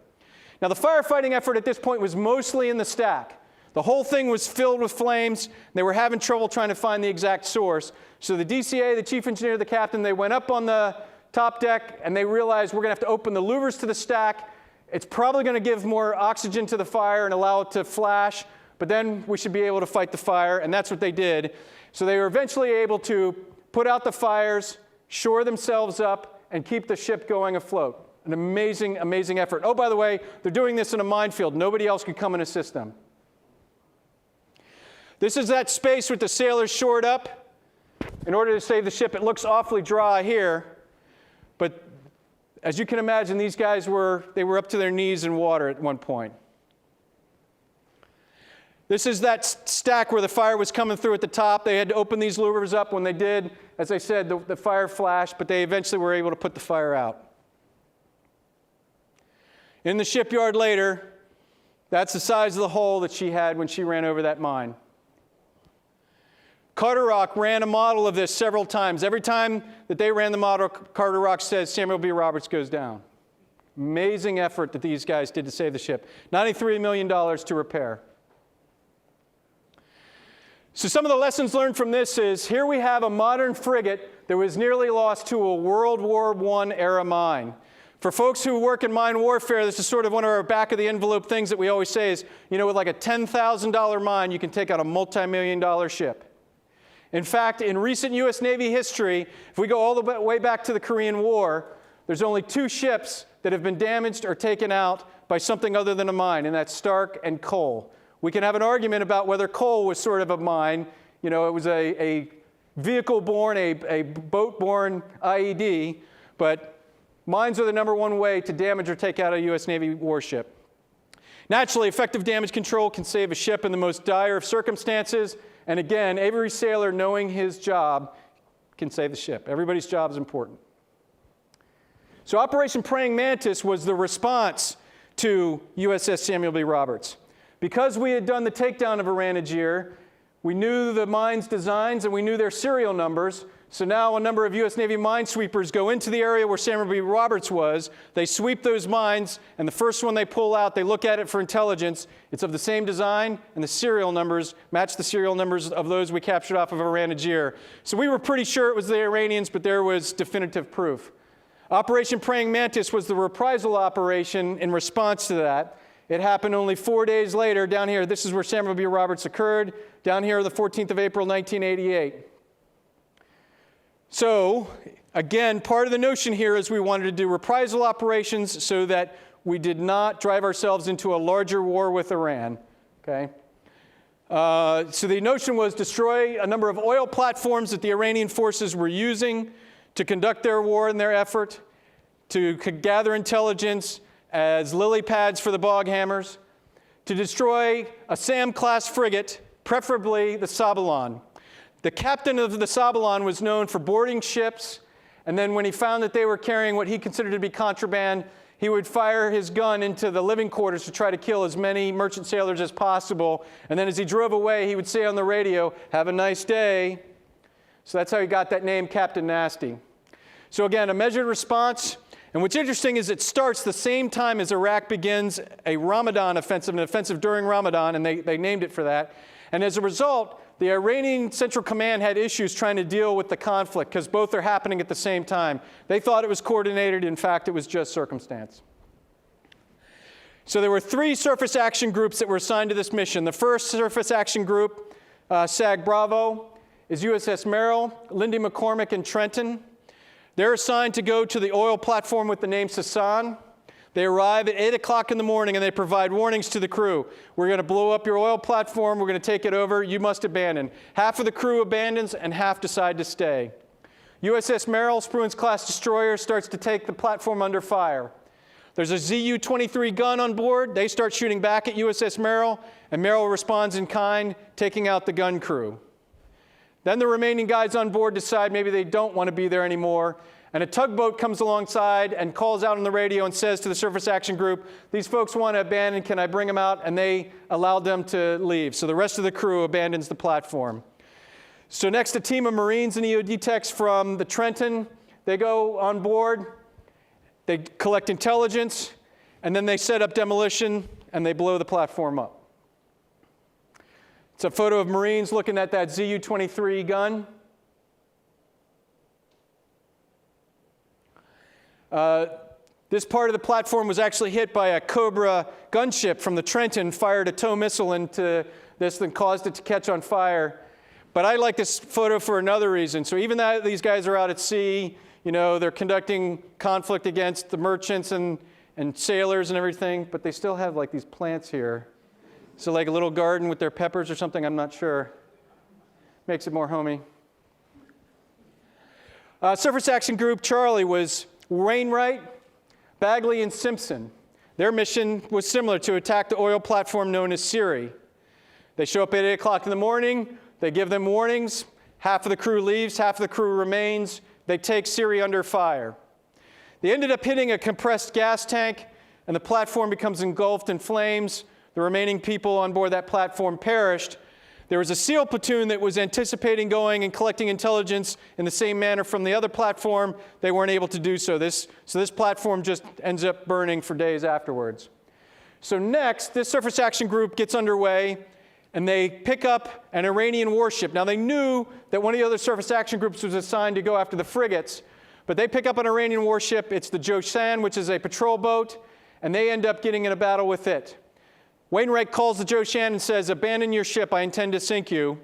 Now, the firefighting effort at this point was mostly in the stack. The whole thing was filled with flames. They were having trouble trying to find the exact source. So the DCA, the chief engineer, the captain, they went up on the top deck, and they realized we're going to have to open the louvers to the stack. It's probably going to give more oxygen to the fire and allow it to flash, but then we should be able to fight the fire, and that's what they did. So they were eventually able to put out the fires, shore themselves up, and keep the ship going afloat. An amazing, amazing effort. Oh, by the way, they're doing this in a minefield. Nobody else could come and assist them. This is that space with the sailors shored up in order to save the ship. It looks awfully dry here, but as you can imagine, these guys were up to their knees in water at one point. This is that stack where the fire was coming through at the top. They had to open these louvers up. When they did, as I said, the fire flashed, but they eventually were able to put the fire out. In the shipyard later, that's the size of the hole that she had when she ran over that mine. Carter-Rock ran a model of this several times. Every time that they ran the model, Carter-Rock says Samuel B. Roberts goes down. Amazing effort that these guys did to save the ship. $93 million to repair. So some of the lessons learned from this is, here we have a modern frigate that was nearly lost to a World War I era mine. For folks who work in mine warfare, this is sort of one of our back-of-the-envelope things that we always say is, you know, with like a $10,000 mine, you can take out a multi-million-dollar ship. In fact, in recent U.S. Navy history, if we go all the way back to the Korean War, there's only 2 ships that have been damaged or taken out by something other than a mine, and that's Stark and Cole. We can have an argument about whether Cole was sort of a mine. You know, it was a vehicle-borne, a boat-borne IED, but mines are the #1 way to damage or take out a U.S. Navy warship. Naturally, effective damage control can save a ship in the most dire of circumstances. And again, every sailor knowing his job can save the ship. Everybody's job is important. So Operation Praying Mantis was the response to USS Samuel B. Roberts. Because we had done the takedown of Iranagier, we knew the mine's designs and we knew their serial numbers. So now a number of U.S. Navy minesweepers go into the area where Samuel B. Roberts was. They sweep those mines, and the first one they pull out, they look at it for intelligence. It's of the same design, and the serial numbers match the serial numbers of those we captured off of Iranagier. So we were pretty sure it was the Iranians, but there was definitive proof. Operation Praying Mantis was the reprisal operation in response to that. It happened only 4 days later down here. This is where Samuel B. Roberts occurred, down here the 14th of April, 1988. So, again, part of the notion here is we wanted to do reprisal operations so that we did not drive ourselves into a larger war with Iran. Okay? So the notion was destroy a number of oil platforms that the Iranian forces were using to conduct their war and their effort, to gather intelligence as lily pads for the bog hammers, to destroy a SAM-class frigate, preferably the Sabalon. The captain of the Sabalon was known for boarding ships, and then when he found that they were carrying what he considered to be contraband, he would fire his gun into the living quarters to try to kill as many merchant sailors as possible. And then as he drove away, he would say on the radio, "Have a nice day." So that's how he got that name, Captain Nasty. So again, a measured response. And what's interesting is it starts the same time as Iraq begins a Ramadan offensive, an offensive during Ramadan, and they named it for that. And as a result, the Iranian Central Command had issues trying to deal with the conflict because both are happening at the same time. They thought it was coordinated. In fact, it was just circumstance. So there were 3 surface action groups that were assigned to this mission. The first surface action group, SAG Bravo, is USS Merrill, Lindy McCormick, and Trenton. They're assigned to go to the oil platform with the name Sasan. They arrive at 8 o'clock in the morning and they provide warnings to the crew. We're going to blow up your oil platform. We're going to take it over. You must abandon. Half of the crew abandons and half decide to stay. USS Merrill, Spruance-class destroyer, starts to take the platform under fire. There's a ZU-23 gun on board. They start shooting back at USS Merrill, and Merrill responds in kind, taking out the gun crew. Then the remaining guys on board decide maybe they don't want to be there anymore, and a tugboat comes alongside and calls out on the radio and says to the surface action group, "These folks want to abandon, can I bring them out?" And they allowed them to leave. So the rest of the crew abandons the platform. So next, a team of Marines and EOD techs from the Trenton, they go on board, they collect intelligence, and then they set up demolition, and they blow the platform up. It's a photo of Marines looking at that ZU-23 gun. This part of the platform was actually hit by a Cobra gunship from the Trenton, fired a tow missile into this and caused it to catch on fire. But I like this photo for another reason. So even though these guys are out at sea, you know, they're conducting conflict against the merchants and sailors and everything, but they still have like these plants here. So like a little garden with their peppers or something, I'm not sure. Makes it more homey. Surface Action Group Charlie was Wainwright, Bagley, and Simpson. Their mission was similar, to attack the oil platform known as Siri. They show up at 8 o'clock in the morning. They give them warnings. Half of the crew leaves, half of the crew remains. They take Siri under fire. They ended up hitting a compressed gas tank, and the platform becomes engulfed in flames. The remaining people on board that platform perished. There was a SEAL platoon that was anticipating going and collecting intelligence in the same manner from the other platform. They weren't able to do so. This platform just ends up burning for days afterwards. So next, this surface action group gets underway, and they pick up an Iranian warship. Now, they knew that one of the other surface action groups was assigned to go after the frigates, but they pick up an Iranian warship. It's the Joshan, which is a patrol boat, and they end up getting in a battle with it. Wainwright calls the Joshan and says, "Abandon your ship, I intend to sink you."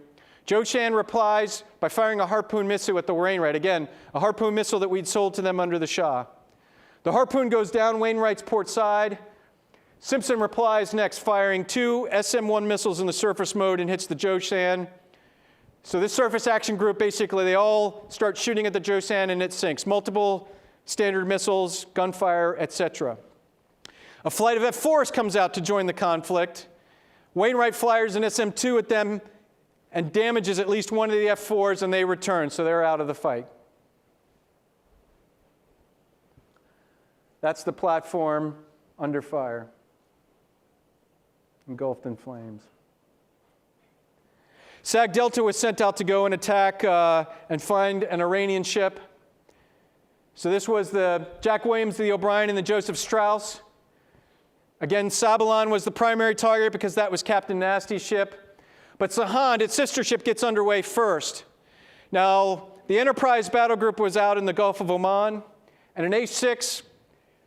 Joshan replies by firing a Harpoon missile at the Wainwright. Again, a Harpoon missile that we'd sold to them under the Shah. The Harpoon goes down Wainwright's port side. Simpson replies next, firing 2 SM-1 missiles in the surface mode, and hits the Joshan. So this surface action group, basically, they all start shooting at the Joshan, and it sinks. Multiple standard missiles, gunfire, etc. A flight of F-4s comes out to join the conflict. Wainwright fires an SM-2 at them and damages at least one of the F-4s, and they return, so they're out of the fight. That's the platform under fire, engulfed in flames. SAG Delta was sent out to go and attack and find an Iranian ship. So this was the Jack Williams, the O'Brien, and the Joseph Strauss. Again, Sabalon was the primary target because that was Captain Nasty's ship. But Sahand, its sister ship, gets underway first. Now, the Enterprise battle group was out in the Gulf of Oman, and an A-6,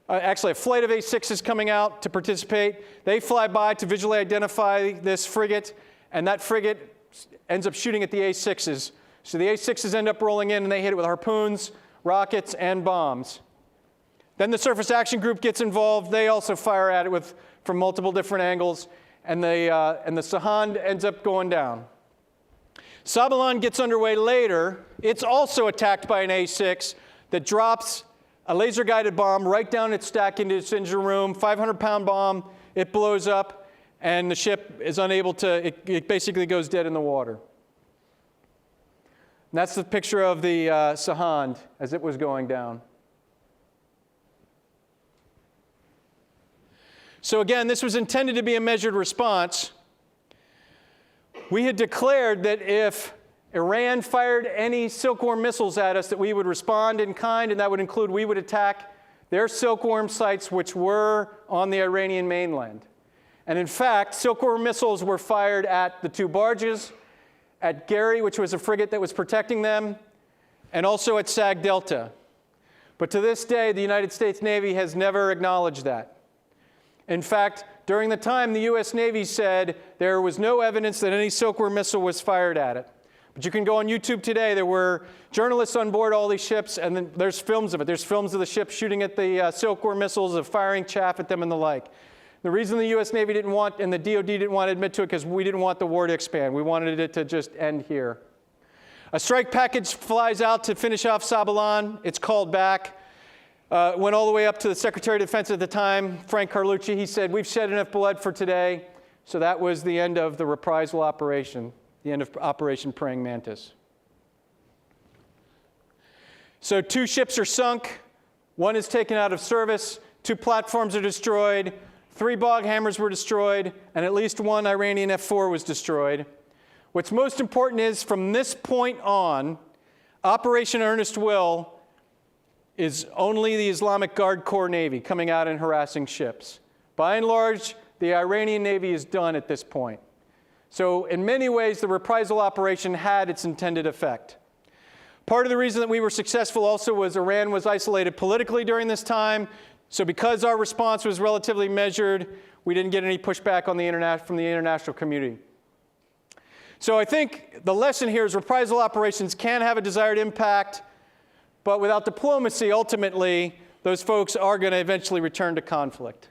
actually a flight of A-6s coming out to participate. They fly by to visually identify this frigate, and that frigate ends up shooting at the A-6s. So the A-6s end up rolling in, and they hit it with harpoons, rockets, and bombs. Then the surface action group gets involved. They also fire at it from multiple different angles, and the Sahand ends up going down. Sabalon gets underway later. It's also attacked by an A-6 that drops a laser-guided bomb right down its stack into its engine room, 500-pound bomb. It blows up, and the ship is unable to, it basically goes dead in the water. And that's the picture of the Sahand as it was going down. So again, this was intended to be a measured response. We had declared that if Iran fired any silkworm missiles at us, that we would respond in kind, and that would include we would attack their silkworm sites, which were on the Iranian mainland. And in fact, silkworm missiles were fired at the 2 barges, at Gary, which was a frigate that was protecting them, and also at SAG Delta. But to this day, the United States Navy has never acknowledged that. In fact, during the time, the U.S. Navy said there was no evidence that any silkworm missile was fired at it. But you can go on YouTube today. There were journalists on board all these ships, and then there's films of it. There's films of the ships shooting at the silkworm missiles, of firing chaff at them and the like. The reason the U.S. Navy didn't want, and the DoD didn't want to admit to it, because we didn't want the war to expand. We wanted it to just end here. A strike package flies out to finish off Sabalon. It's called back. Went all the way up to the Secretary of Defense at the time, Frank Carlucci. He said, "We've shed enough blood for today." So that was the end of the reprisal operation, the end of Operation Praying Mantis. So 2 ships are sunk. 1 is taken out of service. 2 platforms are destroyed. 3 bog hammers were destroyed, and at least 1 Iranian F-4 was destroyed. What's most important is, from this point on, Operation Earnest Will is only the Islamic Guard Corps Navy coming out and harassing ships. By and large, the Iranian Navy is done at this point. So in many ways, the reprisal operation had its intended effect. Part of the reason that we were successful also was Iran was isolated politically during this time. So because our response was relatively measured, we didn't get any pushback on from the international community. So I think the lesson here is reprisal operations can have a desired impact, but without diplomacy, ultimately, those folks are going to eventually return to conflict.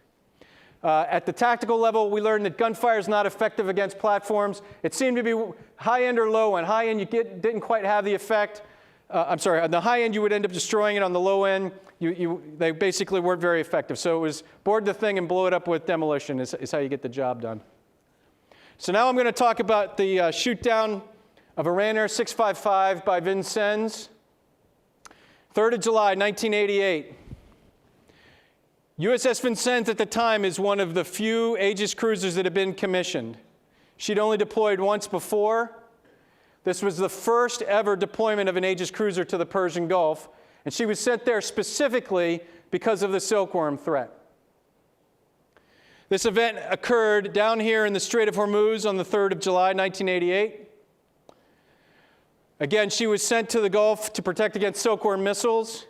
At the tactical level, we learned that gunfire is not effective against platforms. It seemed to be high end or low end. High end, you didn't quite have the effect. On the high end, you would end up destroying it. On the low end, they basically weren't very effective. So it was board the thing and blow it up with demolition is how you get the job done. So now I'm going to talk about the shoot down of Iran Air 655 by Vincennes. 3rd of July, 1988. USS Vincennes at the time is one of the few Aegis cruisers that have been commissioned. She'd only deployed once before. This was the first ever deployment of an Aegis cruiser to the Persian Gulf, and she was sent there specifically because of the silkworm threat. This event occurred down here in the Strait of Hormuz on the 3rd of July, 1988. Again, she was sent to the Gulf to protect against silkworm missiles.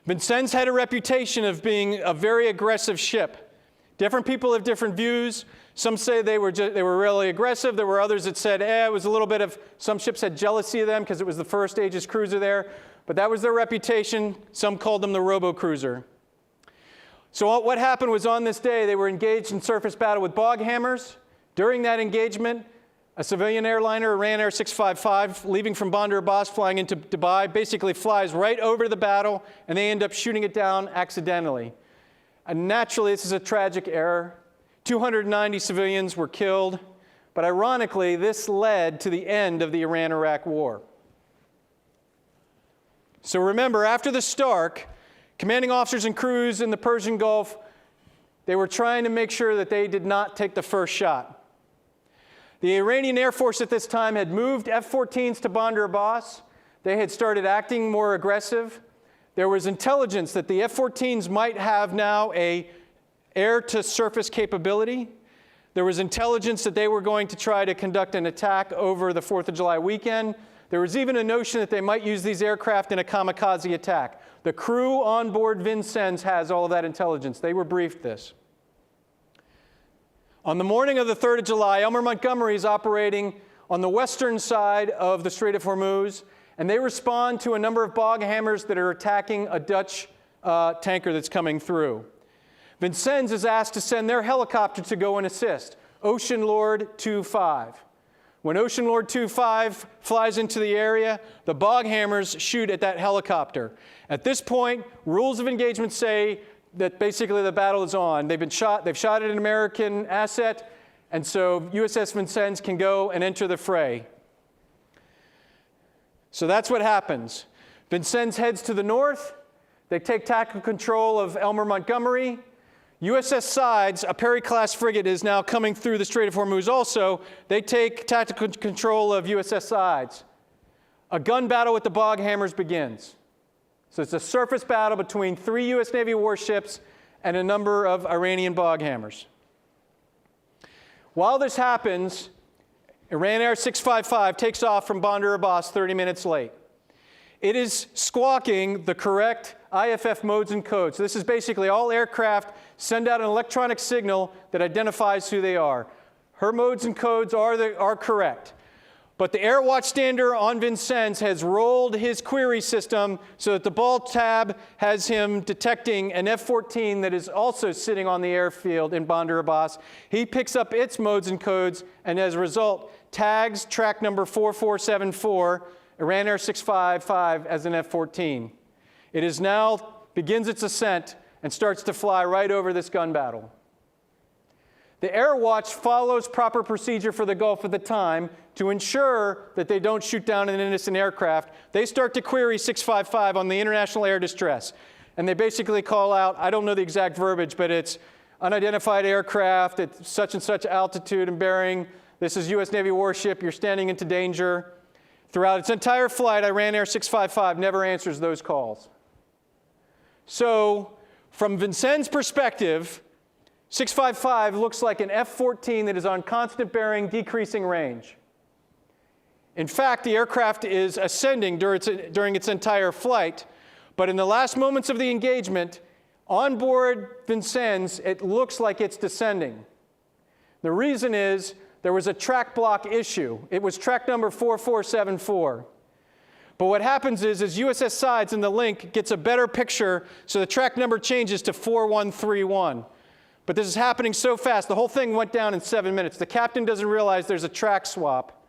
Vincennes had a reputation of being a very aggressive ship. Different people have different views. Some say they were really aggressive. There were others that said, it was a little bit of, some ships had jealousy of them because it was the first Aegis cruiser there. But that was their reputation. Some called them the robo-cruiser. So what happened was on this day, they were engaged in surface battle with bog hammers. During that engagement, a civilian airliner, Iran Air 655, leaving from Bandar Abbas, flying into Dubai, basically flies right over the battle, and they end up shooting it down accidentally. And naturally, this is a tragic error. 290 civilians were killed, but ironically, this led to the end of the Iran-Iraq War. So remember, after the Stark, commanding officers and crews in the Persian Gulf, they were trying to make sure that they did not take the first shot. The Iranian Air Force at this time had moved F-14s to Bandar Abbas. They had started acting more aggressive. There was intelligence that the F-14s might have now a air-to-surface capability. There was intelligence that they were going to try to conduct an attack over the 4th of July weekend. There was even a notion that they might use these aircraft in a kamikaze attack. The crew on board Vincennes has all of that intelligence. They were briefed this. On the morning of the 3rd of July, Elmer Montgomery is operating on the western side of the Strait of Hormuz, and they respond to a number of bog hammers that are attacking a Dutch tanker that's coming through. Vincennes is asked to send their helicopter to go and assist, Ocean Lord 2-5. When Ocean Lord 2-5 flies into the area, the bog hammers shoot at that helicopter. At this point, rules of engagement say that basically the battle is on. They've shot at an American asset, and so USS Vincennes can go and enter the fray. So that's what happens. Vincennes heads to the north. They take tactical control of Elmer Montgomery. USS Sides, a Perry-class frigate, is now coming through the Strait of Hormuz also. They take tactical control of USS Sides. A gun battle with the bog hammers begins. So it's a surface battle between 3 U.S. Navy warships and a number of Iranian bog hammers. While this happens, Iran Air 655 takes off from Bandar Abbas 30 minutes late. It is squawking the correct IFF modes and codes. So this is basically all aircraft send out an electronic signal that identifies who they are. Her modes and codes are correct. But the Air Watchstander on Vincennes has rolled his query system so that the ball tab has him detecting an F-14 that is also sitting on the airfield in Bandar Abbas. He picks up its modes and codes, and as a result, tags track number 4474, Iran Air 655, as an F-14. It is now begins its ascent and starts to fly right over this gun battle. The Air Watch follows proper procedure for the Gulf at the time to ensure that they don't shoot down an innocent aircraft. They start to query 655 on the international air distress. And they basically call out, I don't know the exact verbiage, but it's unidentified aircraft at such and such altitude and bearing. This is U.S. Navy warship. You're standing into danger. Throughout its entire flight, Iran Air 655 never answers those calls. So from Vincennes' perspective, 655 looks like an F-14 that is on constant bearing, decreasing range. In fact, the aircraft is ascending during its entire flight, but in the last moments of the engagement, on board Vincennes, it looks like it's descending. The reason is there was a track block issue. It was track number 4474. But what happens is USS Sides in the link gets a better picture, so the track number changes to 4131. But this is happening so fast, the whole thing went down in 7 minutes. The captain doesn't realize there's a track swap.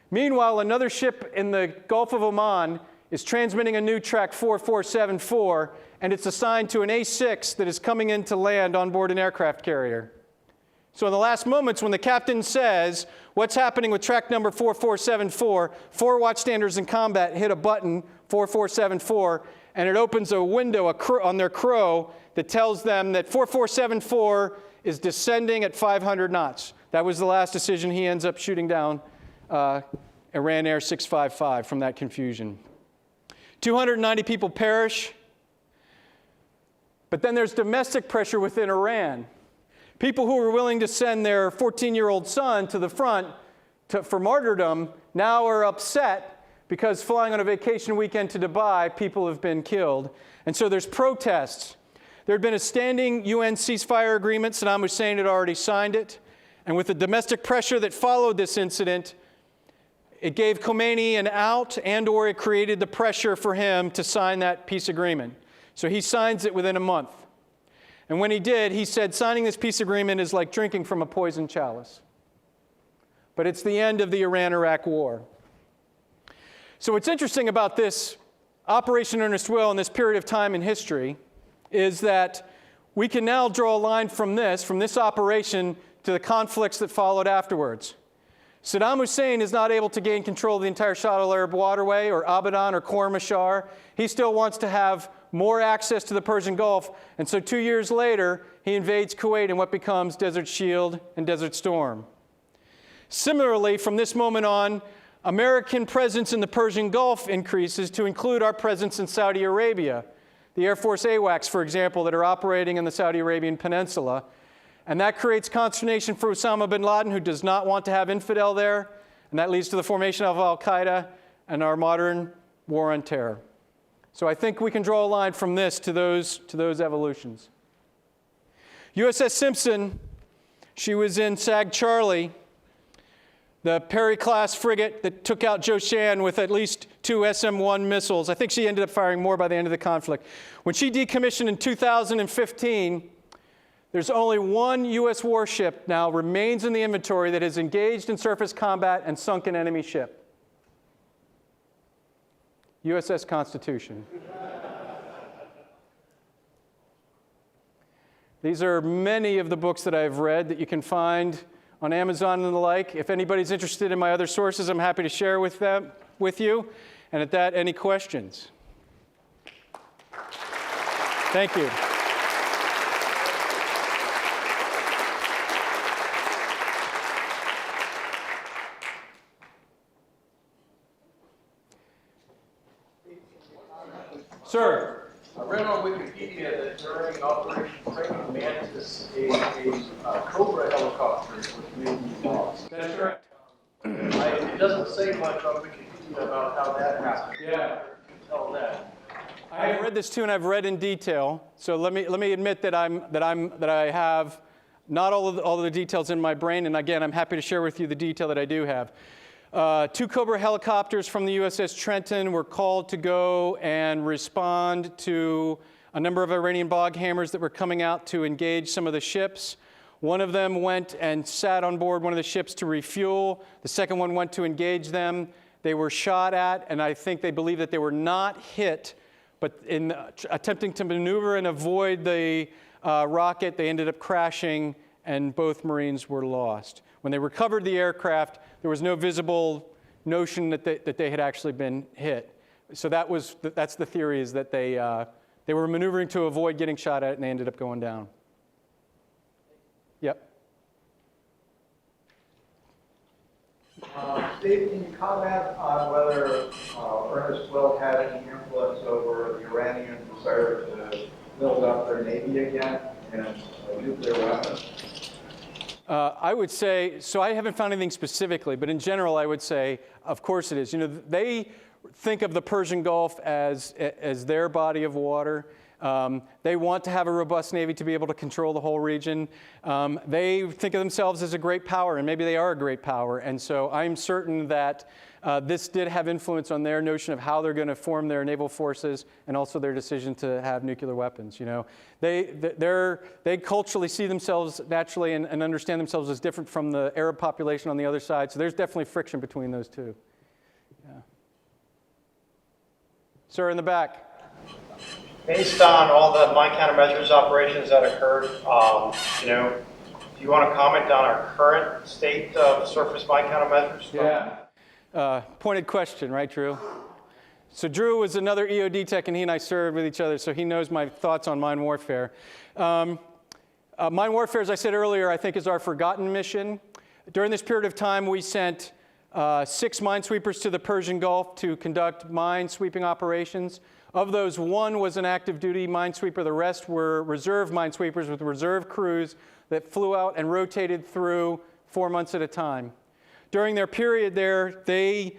Meanwhile, another ship in the Gulf of Oman is transmitting a new track 4474, and it's assigned to an A6 that is coming in to land on board an aircraft carrier. So in the last moments, when the captain says, what's happening with track number 4474, 4 watchstanders in combat hit a button, 4474, and it opens a window on their crow that tells them that 4474 is descending at 500 knots. That was the last decision. He ends up shooting down Iran Air 655 from that confusion. 290 people perish. But then there's domestic pressure within Iran. People who were willing to send their 14-year-old son to the front for martyrdom now are upset because flying on a vacation weekend to Dubai, people have been killed. And so there's protests. There had been a standing UN ceasefire agreement. Saddam Hussein had already signed it. And with the domestic pressure that followed this incident, it gave Khomeini an out, and/or it created the pressure for him to sign that peace agreement. So he signs it within a month. And when he did, he said, signing this peace agreement is like drinking from a poisoned chalice. But it's the end of the Iran-Iraq war. So what's interesting about this Operation Earnest Will and this period of time in history is that we can now draw a line from this operation to the conflicts that followed afterwards. Saddam Hussein is not able to gain control of the entire Shah al-Arab waterway or Abadan or Khor Mashar. He still wants to have more access to the Persian Gulf, and so 2 years later, he invades Kuwait in what becomes Desert Shield and Desert Storm. Similarly, from this moment on, American presence in the Persian Gulf increases to include our presence in Saudi Arabia. The Air Force AWACS, for example, that are operating in the Saudi Arabian Peninsula. And that creates consternation for Osama bin Laden, who does not want to have infidel there, and that leads to the formation of al-Qaeda and our modern war on terror. So I think we can draw a line from this to those evolutions. USS Simpson, she was in SAG Charlie, the Perry-class frigate that took out Joshan with at least 2 SM-1 missiles. I think she ended up firing more by the end of the conflict. When she decommissioned in 2015, there's only 1 U.S. warship now remains in the inventory that has engaged in surface combat and sunk an enemy ship. USS Constitution. These are many of the books that I've read that you can find on Amazon and the like. If anybody's interested in my other sources, I'm happy to share with you. And at that, any questions? Thank you. Sir. I read on Wikipedia that during Operation Praying Mantis, a Cobra helicopter was maybe lost. That's correct. It doesn't say much on Wikipedia about how that happened. Yeah. Tell that. I have read this too, and I've read in detail. So let me admit that I have not all of the details in my brain, and again, I'm happy to share with you the detail that I do have. 2 Cobra helicopters from the USS Trenton were called to go and respond to a number of Iranian bog hammers that were coming out to engage some of the ships. One of them went and sat on board one of the ships to refuel. The second one went to engage them. They were shot at, and I think they believe that they were not hit, but in attempting to maneuver and avoid the rocket, they ended up crashing, and both Marines were lost. When they recovered the aircraft, there was no visible notion that they had actually been hit. So that's the theory, is that they were maneuvering to avoid getting shot at, and they ended up going down. Yep. Steve, can you comment on whether Earnest Will had any influence over the Iranian desire to build up their Navy again and nuclear weapons? I would say, so I haven't found anything specifically, but in general, I would say, of course it is. You know, they think of the Persian Gulf as their body of water. They want to have a robust Navy to be able to control the whole region. They think of themselves as a great power, and maybe they are a great power. And so I'm certain that this did have influence on their notion of how they're going to form their naval forces and also their decision to have nuclear weapons. You know, they culturally see themselves naturally and understand themselves as different from the Arab population on the other side. So there's definitely friction between those two. Yeah. Sir, in the back. Based on all the mine countermeasures operations that occurred, you know, do you want to comment on our current state of surface mine countermeasures? Yeah. Pointed question, right, Drew? So Drew was another EOD tech, and he and I served with each other, so he knows my thoughts on mine warfare. Mine warfare, as I said earlier, I think is our forgotten mission. During this period of time, we sent 6 minesweepers to the Persian Gulf to conduct mine sweeping operations. Of those, 1 was an active duty minesweeper. The rest were reserve minesweepers with reserve crews that flew out and rotated through 4 months at a time. During their period there, they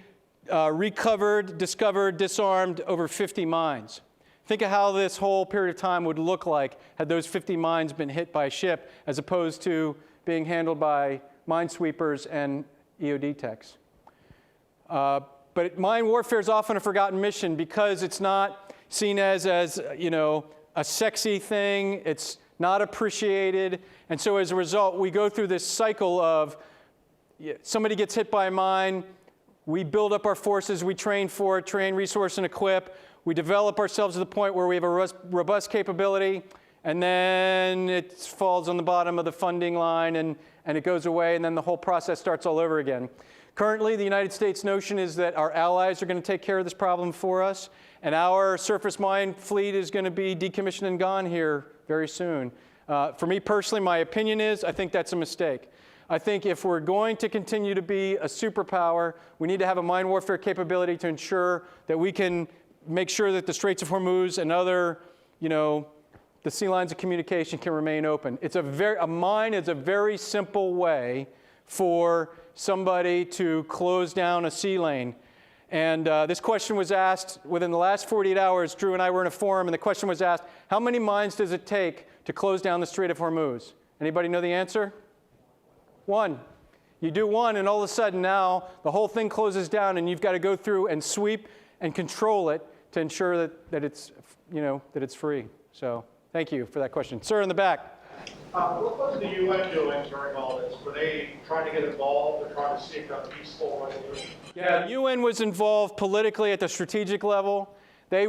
recovered, discovered, disarmed over 50 mines. Think of how this whole period of time would look like had those 50 mines been hit by a ship as opposed to being handled by minesweepers and EOD techs. But mine warfare is often a forgotten mission because it's not seen as you know, a sexy thing. It's not appreciated. And so as a result, we go through this cycle of somebody gets hit by a mine, we build up our forces, we train for it, train, resource, and equip. We develop ourselves to the point where we have a robust capability, and then it falls on the bottom of the funding line, and it goes away, and then the whole process starts all over again. Currently, the United States notion is that our allies are going to take care of this problem for us, and our surface mine fleet is going to be decommissioned and gone here very soon. For me personally, my opinion is I think that's a mistake. I think if we're going to continue to be a superpower, we need to have a mine warfare capability to ensure that we can make sure that the Straits of Hormuz and other, you know, the sea lines of communication can remain open. A mine is a very simple way for somebody to close down a sea lane. And this question was asked within the last 48 hours. Drew and I were in a forum, and the question was asked, how many mines does it take to close down the Strait of Hormuz? Anybody know the answer? 1. You do 1, and all of a sudden now the whole thing closes down, and you've got to go through and sweep and control it to ensure that it's, you know, that it's free. So thank you for that question. Sir, in the back. What was the UN doing during all this? Were they trying to get involved or trying to seek a peaceful resolution? Yeah, the UN was involved politically at the strategic level. They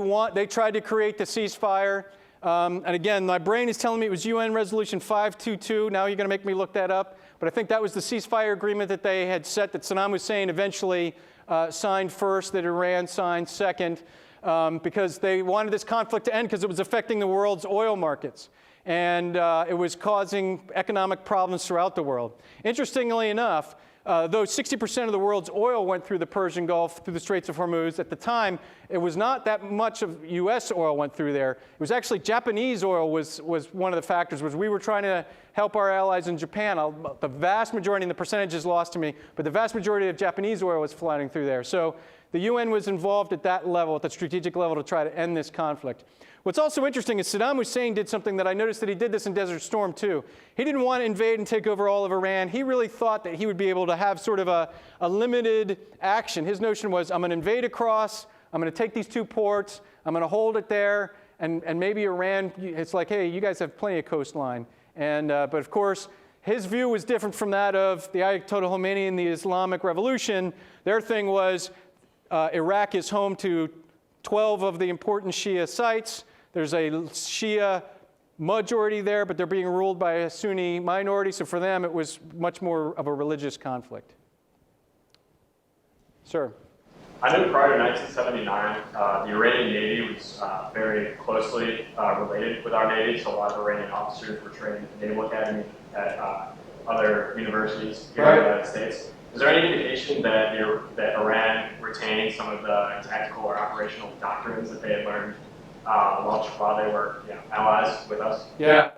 tried to create the ceasefire. And again, my brain is telling me it was UN Resolution 522. Now you're going to make me look that up. But I think that was the ceasefire agreement that they had set that Saddam Hussein eventually signed first, that Iran signed second, because they wanted this conflict to end because it was affecting the world's oil markets. And it was causing economic problems throughout the world. Interestingly enough, though 60% of the world's oil went through the Persian Gulf, through the Straits of Hormuz, at the time, it was not that much of U.S. oil went through there. It was actually Japanese oil was one of the factors, was we were trying to help our allies in Japan. The vast majority, and the percentage is lost to me, but the vast majority of Japanese oil was flooding through there. So the UN was involved at that level, at the strategic level, to try to end this conflict. What's also interesting is Saddam Hussein did something that I noticed that he did this in Desert Storm too. He didn't want to invade and take over all of Iran. He really thought that he would be able to have sort of a limited action. His notion was, I'm going to invade across, I'm going to take these 2 ports, I'm going to hold it there, and maybe Iran, it's like, hey, you guys have plenty of coastline. And, but of course, his view was different from that of the Ayatollah Khomeini and the Islamic Revolution. Their thing was, Iraq is home to 12 of the important Shia sites. There's a Shia majority there, but they're being ruled by a Sunni minority. So for them, it was much more of a religious conflict. Sir. I know prior to 1979, the Iranian Navy was very closely related with our Navy. So a lot of Iranian officers were trained at the Naval Academy at other universities here in the United States. Is there any indication that Iran retained some of the tactical or operational doctrines that they had learned launched while they were allies with us? Yeah.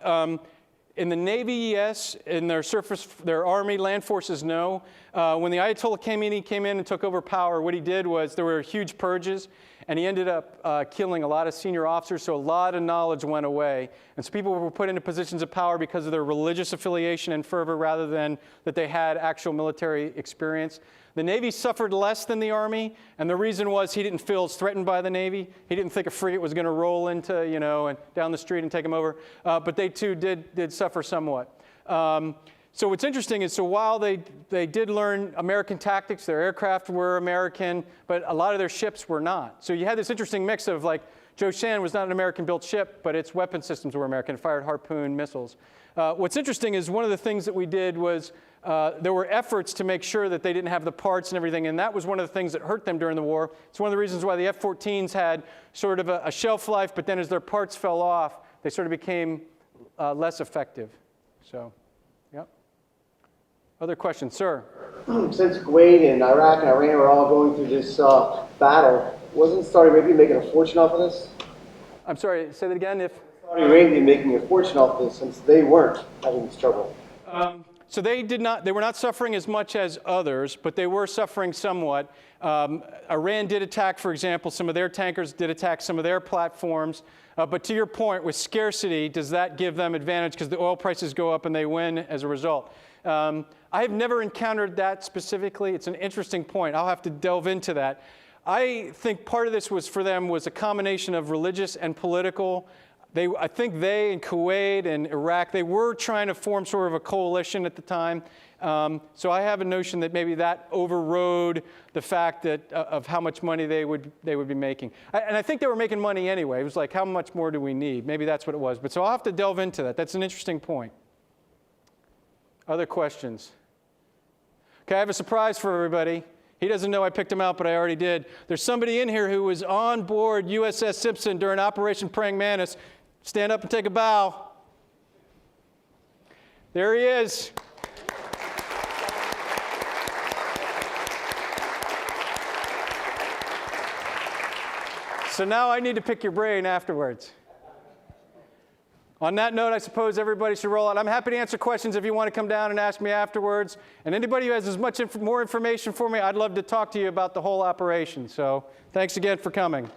In the Navy, yes. In their Army, land forces, no. When the Ayatollah Khomeini came in and took over power, what he did was there were huge purges, and he ended up killing a lot of senior officers, so a lot of knowledge went away. And so people were put into positions of power because of their religious affiliation and fervor rather than that they had actual military experience. The Navy suffered less than the Army, and the reason was he didn't feel as threatened by the Navy. He didn't think a frigate was going to roll into, and down the street and take him over. But they too did suffer somewhat. So what's interesting is, so while they did learn American tactics, their aircraft were American, but a lot of their ships were not. So you had this interesting mix of, like, Joshan was not an American-built ship, but its weapon systems were American, fired Harpoon missiles. What's interesting is one of the things that we did was there were efforts to make sure that they didn't have the parts and everything, and that was one of the things that hurt them during the war. It's one of the reasons why the F-14s had sort of a shelf life, but then as their parts fell off, they sort of became less effective. So, yep. Other questions, sir? Since Kuwait and Iraq and Iran were all going through this battle, wasn't Saudi Arabia making a fortune off of this? I'm sorry, say that again. Saudi Arabia making a fortune off of this since they weren't having this trouble? So they were not suffering as much as others, but they were suffering somewhat. Iran did attack, for example, some of their tankers did attack some of their platforms. But to your point, with scarcity, does that give them advantage because the oil prices go up and they win as a result? I have never encountered that specifically. It's an interesting point. I'll have to delve into that. I think part of this was for them was a combination of religious and political. I think they in Kuwait and Iraq, they were trying to form sort of a coalition at the time. So I have a notion that maybe that overrode the fact that of how much money they would be making. And I think they were making money anyway. It was like, how much more do we need? Maybe that's what it was. But so I'll have to delve into that. That's an interesting point. Other questions? Okay, I have a surprise for everybody. He doesn't know I picked him out, but I already did. There's somebody in here who was on board USS Simpson during Operation Praying Mantis. Stand up and take a bow. There he is. So now I need to pick your brain afterwards. On that note, I suppose everybody should roll out. I'm happy to answer questions if you want to come down and ask me afterwards. And anybody who has as much more information for me, I'd love to talk to you about the whole operation. So thanks again for coming.